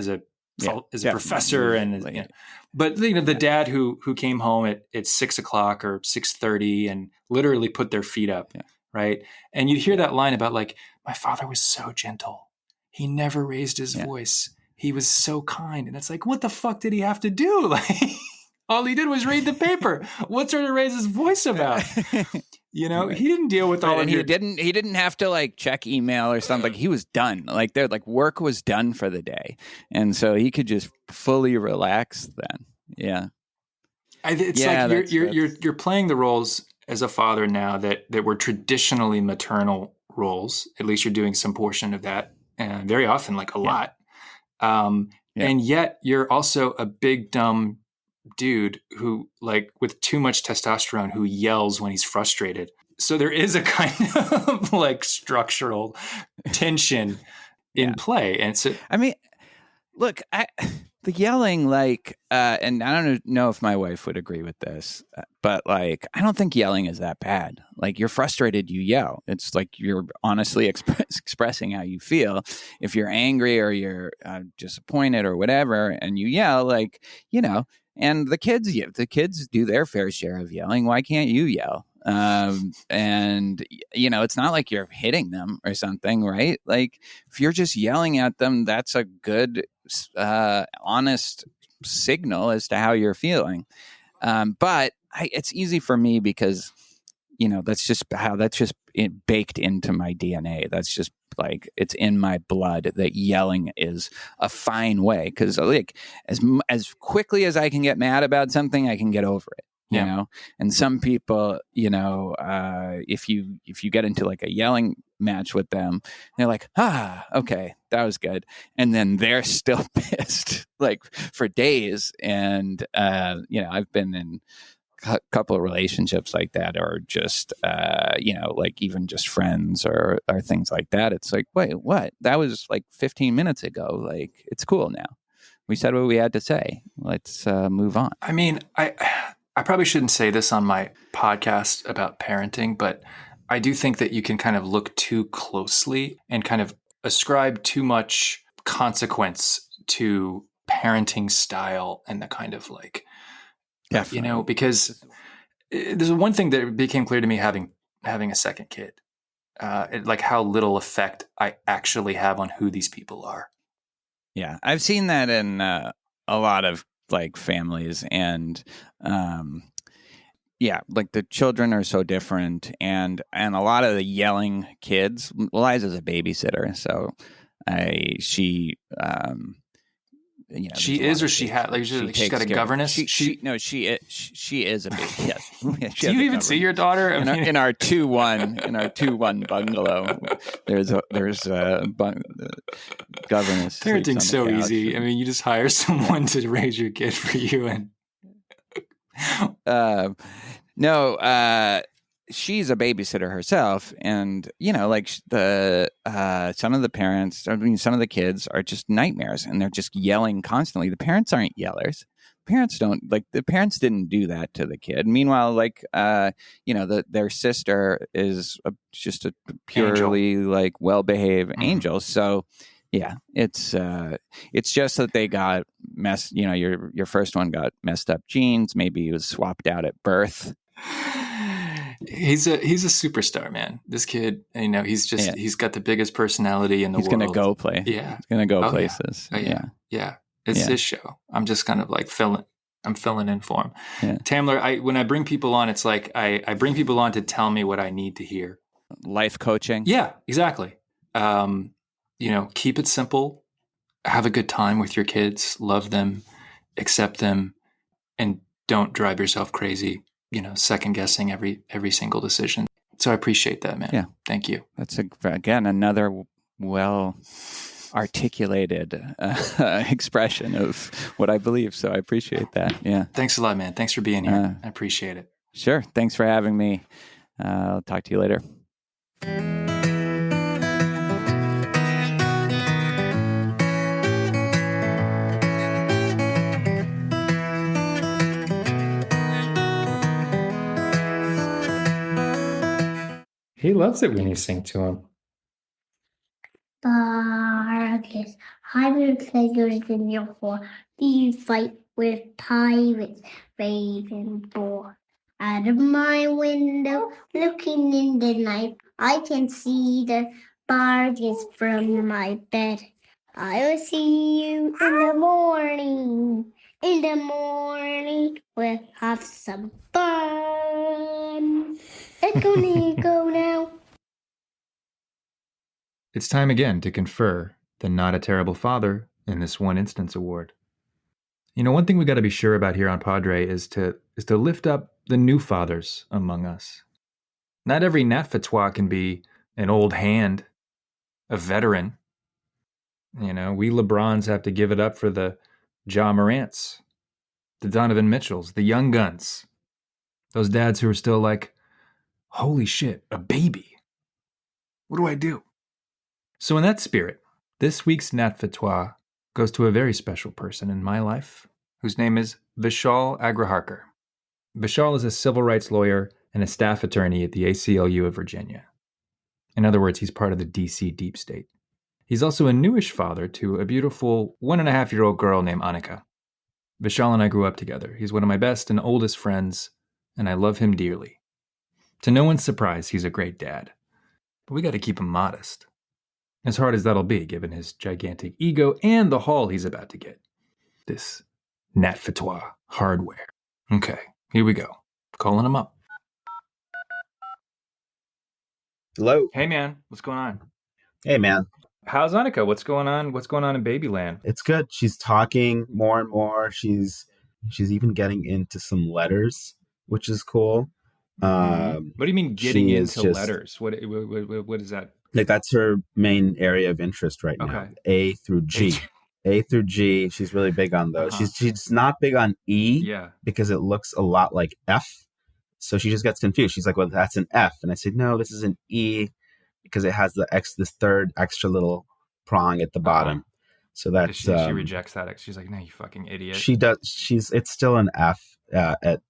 professor and, but the dad who came home at 6:00 or 6:30 and literally put their feet up. Yeah. Right. And you'd hear that line about like, my father was so gentle. He never raised his voice. He was so kind. And it's like, what the fuck did he have to do? Like, all he did was read the paper. What's there to raise his voice about? He didn't deal with all of it. He didn't have to like check email or something. Like he was done. Like work was done for the day. And so he could just fully relax then. Yeah. It's like you're playing the roles as a father now that were traditionally maternal roles. At least you're doing some portion of that. And very often, like a lot. And yet you're also a big, dumb dude who like with too much testosterone who yells when he's frustrated. So there is a kind of like structural tension in play. And so, I mean, look, The yelling, like, and I don't know if my wife would agree with this, but like, I don't think yelling is that bad. Like, you're frustrated, you yell. It's like you're honestly expressing how you feel. If you're angry or you're disappointed or whatever, and you yell, like, and the kids do their fair share of yelling. Why can't you yell? And it's not like you're hitting them or something, right? Like, if you're just yelling at them, that's a good honest signal as to how you're feeling. But it's easy for me because that's just baked into my DNA. That's just like, it's in my blood that yelling is a fine way, because like as quickly as I can get mad about something, I can get over it. And some people, if you get into like a yelling match with them, they're like, okay, that was good, and then they're still pissed like for days. And I've been in a couple of relationships like that, or just like even just friends or things like that. It's like, wait, what? That was like 15 minutes ago. Like, it's cool now. We said what we had to say. Let's move on. I mean, I probably shouldn't say this on my podcast about parenting, but I do think that you can kind of look too closely and kind of ascribe too much consequence to parenting style and the kind of like, Definitely. because there's one thing that became clear to me having a second kid, like how little effect I actually have on who these people are. Yeah, I've seen that in a lot of like families, and like the children are so different, and a lot of the yelling kids. Liza's a babysitter, so she she is, or she had, like, she's got a governess. She is a baby. Yes. Do you even see your daughter in our 2-1 bungalow? There's a governess. Parenting's so easy. I mean, you just hire someone to raise your kid for you, and she's a babysitter herself, and like some of the parents, some of the kids are just nightmares, and they're just yelling constantly. The parents aren't yellers. The parents didn't do that to the kid. Meanwhile, like their sister is just a purely angel. Like well-behaved angel. So yeah, it's just that they got messed. Your first one got messed up genes. Maybe he was swapped out at birth. He's a superstar, man. This kid, he's got the biggest personality in the world. He's gonna go play. Yeah, he's gonna go places. Yeah. It's his show. I'm just kind of like filling in for him. Yeah. Tamler, when I bring people on, it's like I bring people on to tell me what I need to hear. Life coaching. Yeah, exactly. Keep it simple. Have a good time with your kids. Love them, accept them, and don't drive yourself crazy. Second guessing every single decision. So I appreciate that, man. Yeah. Thank you. That's again another well articulated expression of what I believe. So I appreciate that. Yeah. Thanks a lot, man. Thanks for being here. I appreciate it. Sure. Thanks for having me. I'll talk to you later. He loves it when you sing to him. Barkers, hybrid figures in your war. You fight with pirates, raven boar. Out of my window, looking in the night, I can see the bargains from my bed. I will see you in the morning. In the morning, we'll have some fun. Let's go now. It's time again to confer the Not a Terrible Father in this One Instance Award. One thing we got to be sure about here on Padre is to lift up the new fathers among us. Not every NATFITOIA can be an old hand, a veteran. We LeBrons have to give it up for the Ja Morants, the Donovan Mitchells, the young guns. Those dads who are still like, holy shit, a baby. What do I do? So in that spirit, this week's NATFITOIA goes to a very special person in my life, whose name is Vishal Agraharkar. Vishal is a civil rights lawyer and a staff attorney at the ACLU of Virginia. In other words, he's part of the DC deep state. He's also a newish father to a beautiful 1.5-year-old girl named Annika. Vishal and I grew up together. He's one of my best and oldest friends, and I love him dearly. To no one's surprise, he's a great dad. But we got to keep him modest. As hard as that'll be, given his gigantic ego and the haul he's about to get. This NATFITOIA hardware. Okay, here we go. Calling him up. Hello. Hey, man. What's going on? Hey, man. How's Annika? What's going on? What's going on in Babyland? It's good. She's talking more and more. She's even getting into some letters, which is cool. What do you mean getting into just, letters? What is that? Like, that's her main area of interest right now. Okay. A through G. A through G. She's really big on those. She's not big on E because it looks a lot like F. So she just gets confused. She's like, well, that's an F. And I said, no, this is an E because it has this third extra little prong at the bottom. So that's she rejects that. She's like, no, you fucking idiot. She does. It's still an F at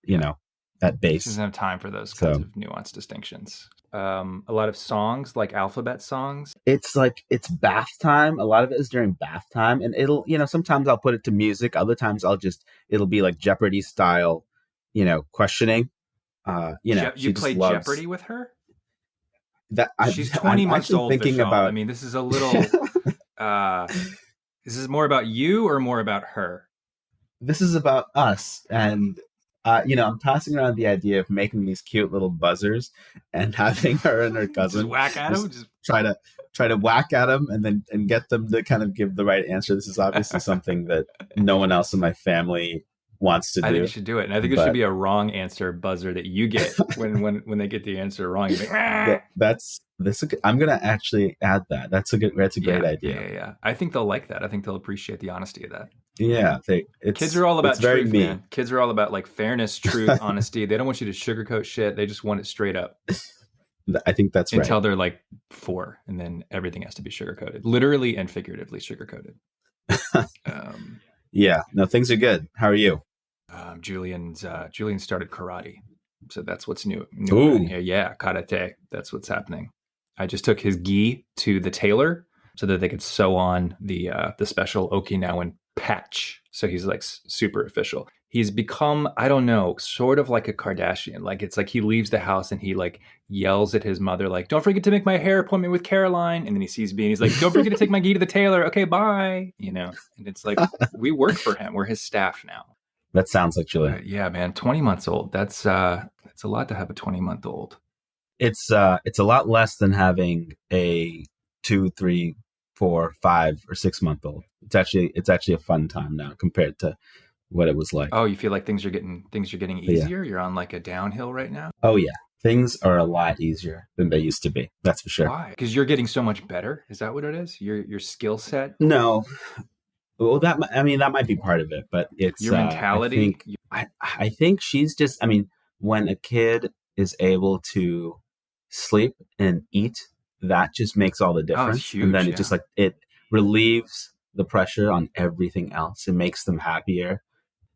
base. She doesn't have time for those kinds of nuanced distinctions. A lot of songs, like alphabet songs. It's bath time. A lot of it is during bath time, and it'll, sometimes I'll put it to music. Other times it'll be like Jeopardy style, questioning. You play Jeopardy with her? She's 20 months old. Thinking about. I mean, this is a little. Is this more about you or more about her? This is about us, and I'm tossing around the idea of making these cute little buzzers and having her and her cousin just whack at them. Try to whack at them and get them to kind of give the right answer. This is obviously something that no one else in my family wants to do. I think you should do it, and I think it should be a wrong answer buzzer that you get when they get the answer wrong. You're like, I'm gonna actually add that. That's a great idea. Yeah. I think they'll like that. I think they'll appreciate the honesty of that. Yeah, kids are all about truth, man. Kids are all about like fairness, truth, honesty. They don't want you to sugarcoat shit. They just want it straight up. I think that's right. Until they're like 4, and then everything has to be sugarcoated, literally and figuratively sugarcoated. Yeah, no, things are good. How are you? Julian started karate, so that's what's new. Ooh. Here. Yeah, karate. That's what's happening. I just took his gi to the tailor so that they could sew on the special Okinawan patch. So he's like super official. He's become, I don't know, sort of like a Kardashian. Like it's like he leaves the house and he like yells at his mother, like, don't forget to make my hair appointment with Caroline. And then he sees me and he's like, don't forget to take my gi to the tailor. Okay, bye. And it's like, we work for him. We're his staff now. That sounds like Julian. Yeah, man. 20 months old. That's a lot to have a 20-month-old. It's a lot less than having a 2, 3, 4, 5, or 6-month-old. It's actually a fun time now compared to what it was like. Oh, you feel like things are getting easier? Yeah. You're on like a downhill right now? Oh yeah. Things are a lot easier than they used to be. That's for sure. Why? Because you're getting so much better? Is that what it is? Your skill set? No. Well, that might be part of it, but it's your mentality. I think she's just. I mean, when a kid is able to sleep and eat, that just makes all the difference. It's huge, and then it relieves the pressure on everything else. It makes them happier.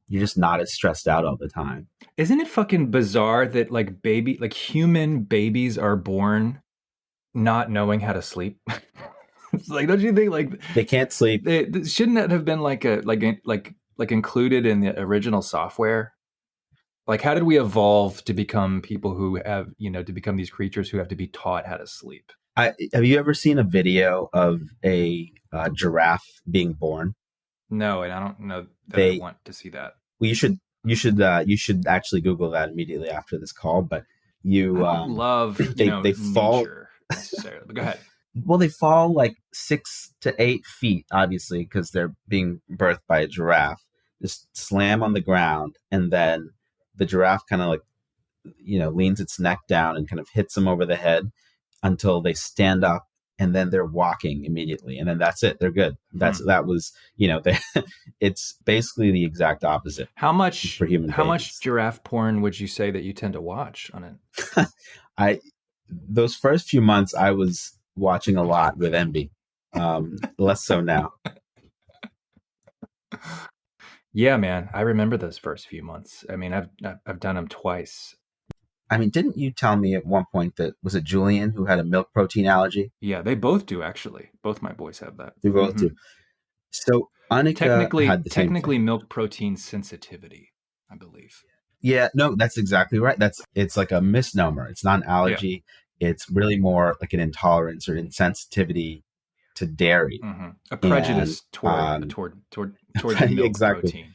You're just not as stressed out all the time. Isn't it fucking bizarre that human babies are born not knowing how to sleep? It's like, don't you think like they can't sleep? Shouldn't that have been like included in the original software? Like, how did we evolve to become people who have, to become these creatures who have to be taught how to sleep? Have you ever seen a video of a giraffe being born? No, and I don't know that I want to see that. Well, you should actually Google that immediately after this call. But I don't love they fall necessarily. But go ahead. Well, they fall like 6 to 8 feet, obviously, because they're being birthed by a giraffe. Just slam on the ground, and then the giraffe kind of like, leans its neck down and kind of hits them over the head until they stand up, and then they're walking immediately, and then that's it. They're good. It's basically the exact opposite. How much for human? How much giraffe porn would you say that you tend to watch on it? Those first few months, I was watching a lot with envy. Less so now. Yeah, man, I remember those first few months. I mean, I've done them twice. I mean, didn't you tell me at one point that was it Julian who had a milk protein allergy? Yeah, they both do actually. Both my boys have that. They both Mhm. do. So Annika had the same Technically thing. milk protein sensitivity, I believe. Yeah, no, that's exactly right. It's like a misnomer. It's not an allergy. It's really more like an intolerance or insensitivity to dairy. A prejudice And, toward the milk exactly. protein.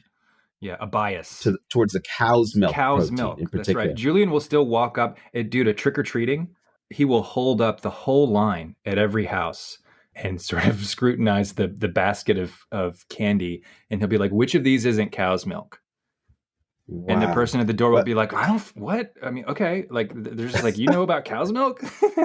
Yeah, a bias. Towards the cow's milk Cow's protein milk. in That's particular. right. Julian will still walk up, dude, at trick-or-treating, he will hold up the whole line at every house and sort of scrutinize the basket of candy, and he'll be like, which of these isn't cow's milk? Wow. And the person at the door will But- be like, what? I mean, okay. Like, they're just like, you know about cow's milk?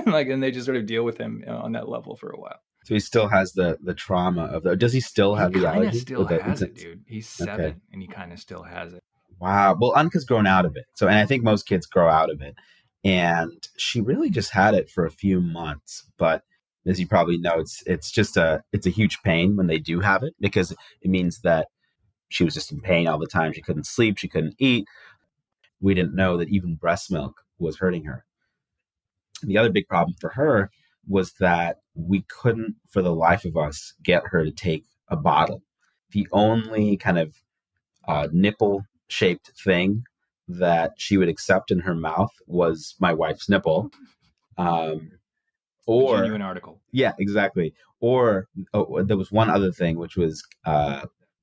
Like, and they just sort of deal with him on that level for a while. So he still has the trauma of the. Does he still have the allergy? He still Or the has it, dude. He's 7 and he kind of still has it. Wow. Well, Annika's grown out of it. So, and I think most kids grow out of it. And she really just had it for a few months. But as you probably know, it's just a huge pain when they do have it, because it means that she was just in pain all the time. She couldn't sleep. She couldn't eat. We didn't know that even breast milk was hurting her. And the other big problem for her was that we couldn't, for the life of us, get her to take a bottle. The only kind of nipple-shaped thing that she would accept in her mouth was my wife's nipple. A genuine article. Yeah, exactly. Or there was one other thing, which was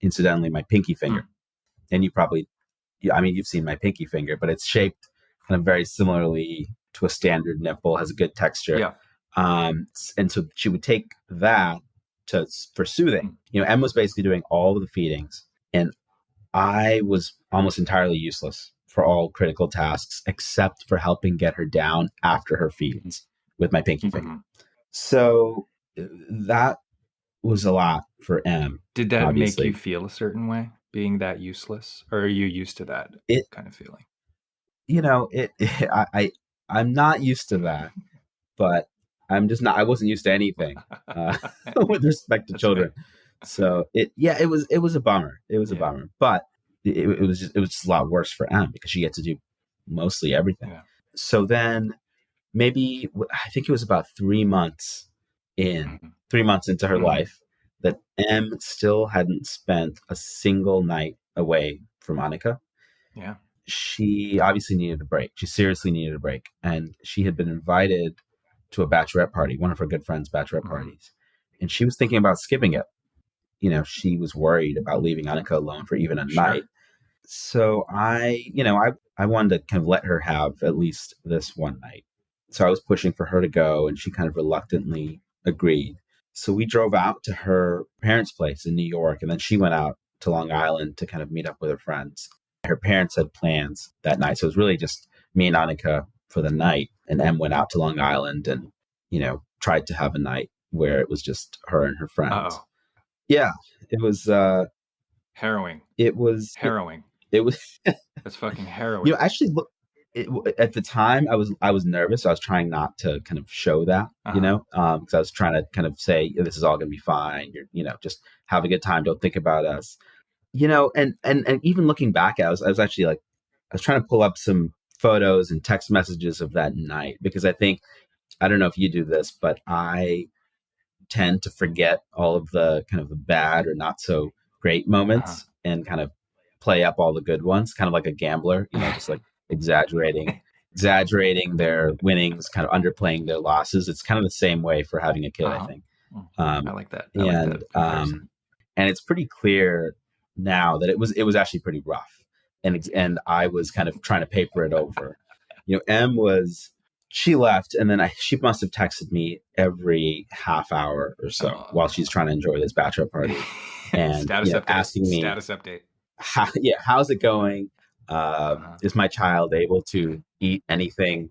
incidentally my pinky finger. And you've seen my pinky finger, but it's shaped kind of very similarly to a standard nipple, has a good texture. Yeah. And so she would take that for soothing. Em was basically doing all of the feedings, and I was almost entirely useless for all critical tasks except for helping get her down after her feeds with my pinky finger. So that was a lot for Em. Did that obviously. make you feel a certain way, being that useless? Or are you used to that kind of feeling? I'm not used to that, but I'm just not. I wasn't used to anything with respect to children. Right. So it was a bummer. It was a bummer, but it was just a lot worse for Em because she had to do mostly everything. Yeah. So then maybe I think it was about 3 months into her life that Em still hadn't spent a single night away from Annika. Yeah. She obviously needed a break. She seriously needed a break. And she had been invited to a bachelorette party, one of her good friends' bachelorette parties. And she was thinking about skipping it. She was worried about leaving Annika alone for even a night. So I wanted to kind of let her have at least this one night. So I was pushing for her to go, and she kind of reluctantly agreed. So we drove out to her parents' place in New York, and then she went out to Long Island to kind of meet up with her friends. Her parents had plans that night, so it was really just me and Annika for the night. And Em went out to Long Island and, tried to have a night where it was just her and her friends. Uh-oh. Yeah, it was harrowing. It was harrowing. It was that's fucking harrowing. Actually, at the time, I was nervous. I was trying not to kind of show that, because I was trying to kind of say this is all going to be fine. You're, just have a good time. Don't think about us. And even looking back, I was actually I was trying to pull up some photos and text messages of that night, because I don't know if you do this, but I tend to forget all of the kind of the bad or not so great moments and kind of play up all the good ones, kind of like a gambler, just like exaggerating their winnings, kind of underplaying their losses. It's kind of the same way for having a kid, I think. I like that. And it's pretty clear now that it was actually pretty rough, and I was kind of trying to paper it over. Em she left, and then she must have texted me every half hour or so while she's trying to enjoy this bachelor party, and asking me status update. How's it going? Is my child able to eat anything?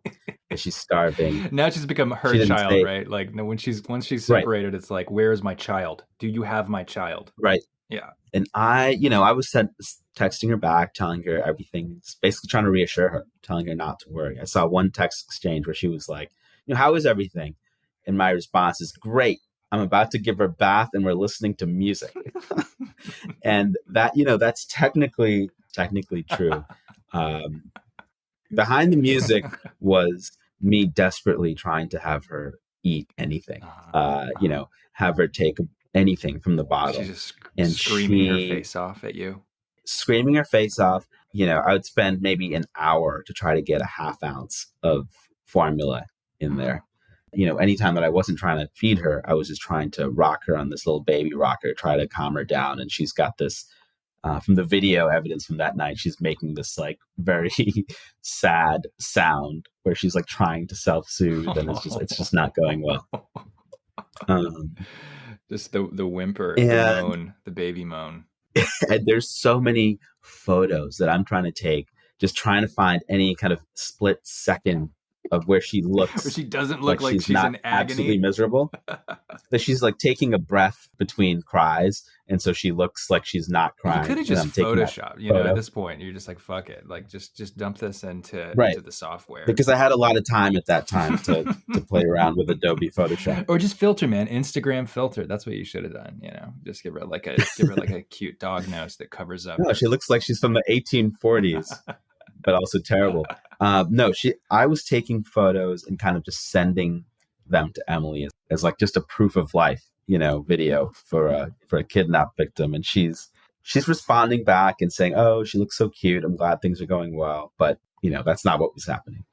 Is she starving? Now she's become her child, right? Like once she's separated, it's like, where is my child? Do you have my child? Right. Yeah. And I was texting her back, telling her everything, basically trying to reassure her, telling her not to worry. I saw one text exchange where she was like, how is everything? And my response is, great. I'm about to give her a bath and we're listening to music. And that, that's technically true. Behind the music was me desperately trying to have her eat anything, have her take anything from the bottle. She's just and screaming her face off at you. Screaming her face off. I would spend maybe an hour to try to get a half ounce of formula in there. Anytime that I wasn't trying to feed her, I was just trying to rock her on this little baby rocker, try to calm her down. And she's got this, from the video evidence from that night, she's making this like very sad sound where she's like trying to self-soothe, and it's just not going well. Just the whimper, the moan, the baby moan. And there's so many photos that I'm trying to take, just trying to find any kind of split second of where she looks. Where she doesn't look like she's not in agony. Absolutely miserable. That she's like taking a breath between cries, and so she looks like she's not crying. You could have just photoshopped, at this point. You're just like, fuck it. Like just dump this into the software. Because I had a lot of time at that time to play around with Adobe Photoshop. Or just filter, man. Instagram filter. That's what you should have done, Just give her like a cute dog nose that covers up. No, she looks like she's from the 1840s. But also terrible. I was taking photos and kind of just sending them to Emily as like just a proof of life, video for a kidnap victim. And she's responding back and saying, "Oh, she looks so cute. I'm glad things are going well." But, that's not what was happening.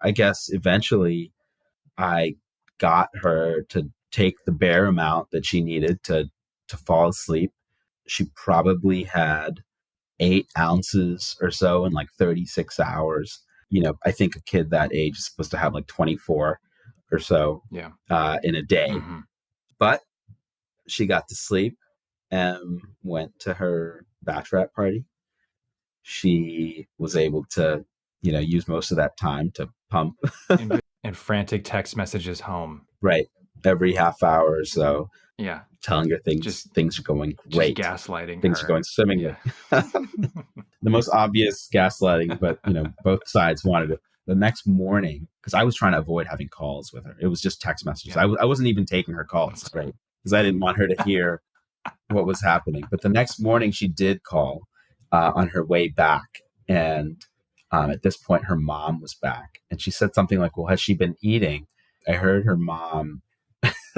I guess eventually I got her to take the bare amount that she needed to fall asleep. She probably had 8 ounces or so in like 36 hours. I think a kid that age is supposed to have like 24 or so in a day. Mm-hmm. But she got to sleep and went to her bachelorette party. She was able to, use most of that time to pump. and frantic text messages home. Right. Every half hour or so. Yeah. Telling her things are going great. Just gaslighting things her. Are going swimmingly. Yeah. The most obvious gaslighting, but both sides wanted it. The next morning, because I was trying to avoid having calls with her. It was just text messages. Yeah. I wasn't even taking her calls, right? Because I didn't want her to hear what was happening. But the next morning she did call on her way back. And at this point, her mom was back. And she said something like, "Well, has she been eating?" I heard her mom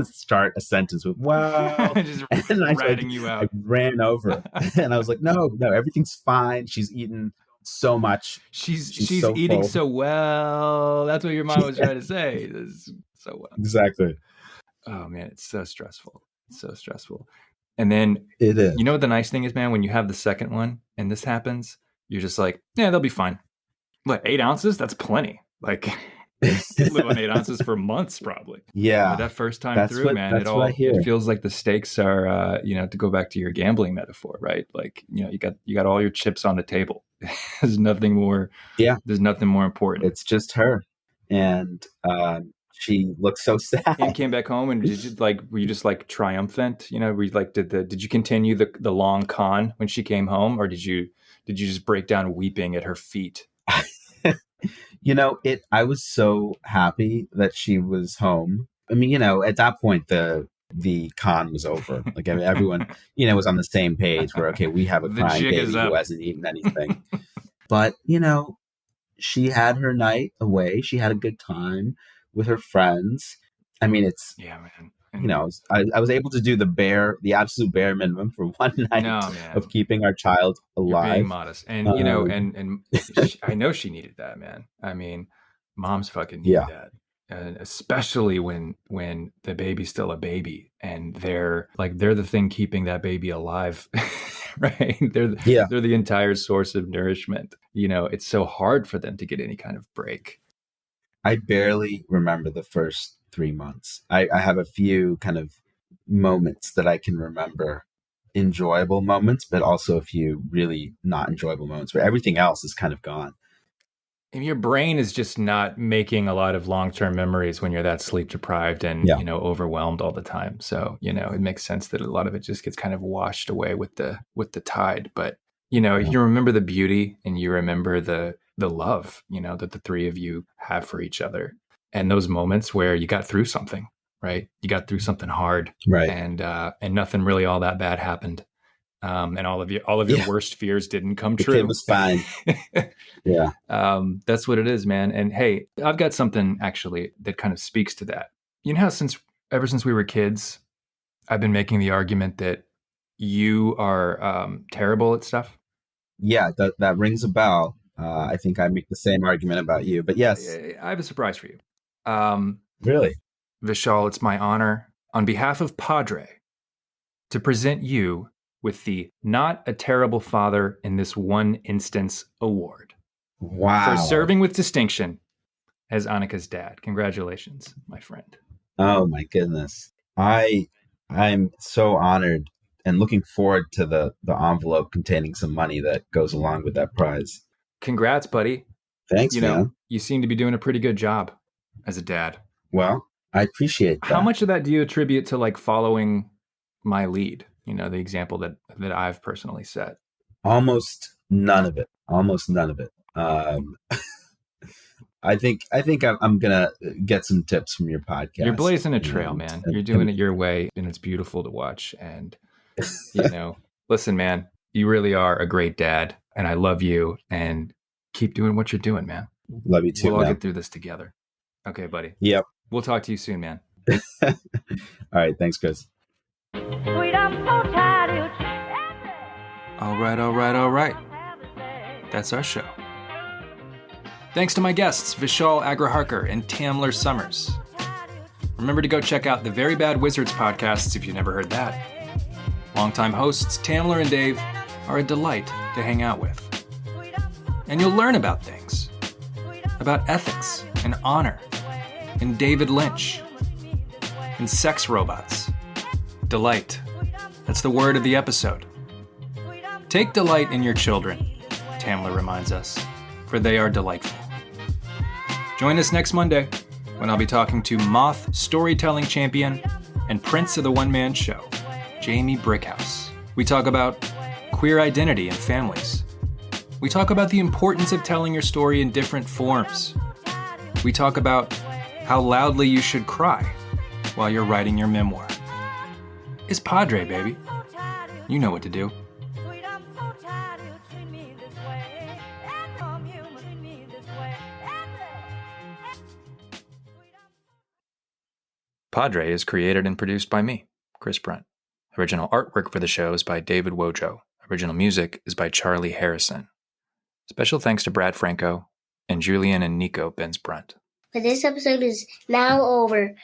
start a sentence with "wow," just ratting you out. I ran over and I was like, no, everything's fine. She's eaten so much. She's so eating full. So well. That's what your mom was trying to say. So well. Exactly. Oh man, it's so stressful. It's so stressful. And then it is. You know what the nice thing is, man? When you have the second one and this happens, you're just like, yeah, they'll be fine. What, 8 ounces? That's plenty. Like live on 8 ounces for months, probably. Yeah. But that first time through, man, it feels like the stakes are, to go back to your gambling metaphor, right? Like, you got all your chips on the table. There's nothing more. Yeah. There's nothing more important. It's just her, and she looks so sad. And came back home, and were you just like triumphant? Were you like, did you continue the long con when she came home, or did you just break down weeping at her feet? I was so happy that she was home. I mean, at that point, the con was over. Like, I mean, everyone, was on the same page where, okay, we have a crying baby who hasn't eaten anything. But, she had her night away. She had a good time with her friends. I mean, it's, yeah, man. I was able to do the absolute bare minimum for one night of keeping our child alive. You're being modest, and and I know she needed that, man. I mean, moms fucking need that, and especially when the baby's still a baby, and they're the thing keeping that baby alive, right? They're the entire source of nourishment. It's so hard for them to get any kind of break. I barely remember the first 3 months. I have a few kind of moments that I can remember, enjoyable moments, but also a few really not enjoyable moments where everything else is kind of gone. And your brain is just not making a lot of long-term memories when you're that sleep deprived and overwhelmed all the time. So it makes sense that a lot of it just gets kind of washed away with the tide. But you remember the beauty, and you remember the love that the three of you have for each other. And those moments where you got through something, right? You got through something hard, Right. And nothing really all that bad happened. And all of your worst fears didn't come The true. kid was fine. Yeah. That's what it is, man. And hey, I've got something actually that kind of speaks to that. You know how ever since we were kids, I've been making the argument that you are terrible at stuff. Yeah, that rings a bell. I think I make the same argument about you, but yes. I have a surprise for you. Really? Vishal, it's my honor on behalf of Padre to present you with the Not a Terrible Father in This One Instance award. Wow. For serving with distinction as Annika's dad. Congratulations, my friend. Oh my goodness. I'm so honored and looking forward to the envelope containing some money that goes along with that prize. Congrats, buddy. Thanks, man. You seem to be doing a pretty good job as a dad. Well, I appreciate that. How much of that do you attribute to like following my lead? You know, the example that I've personally set. Almost none of it. I think I'm gonna get some tips from your podcast. You're blazing a trail, man. You're doing it your way, and it's beautiful to watch. And listen, man, you really are a great dad, and I love you. And keep doing what you're doing, man. Love you too. We'll all get through this together. Okay, buddy. Yep. We'll talk to you soon, man. All right. Thanks, Chris. All right. That's our show. Thanks to my guests, Vishal Agraharkar and Tamler Sommers. Remember to go check out the Very Bad Wizards podcasts if you've never heard that. Longtime hosts Tamler and Dave are a delight to hang out with. And you'll learn about things. About ethics and honor and David Lynch and sex robots. Delight. That's the word of the episode. Take delight in your children, Tamler reminds us, for they are delightful. Join us next Monday when I'll be talking to Moth storytelling champion and prince of the one-man show, Jamie Brickhouse. We talk about queer identity and families. We talk about the importance of telling your story in different forms. We talk about how loudly you should cry while you're writing your memoir. It's Padre, baby. You know what to do. Padre is created and produced by me, Chris Brent. Original artwork for the show is by David Wojo. Original music is by Charlie Harrison. Special thanks to Brad Franco and Julian and Nico Benz-Brunt. But this episode is now over.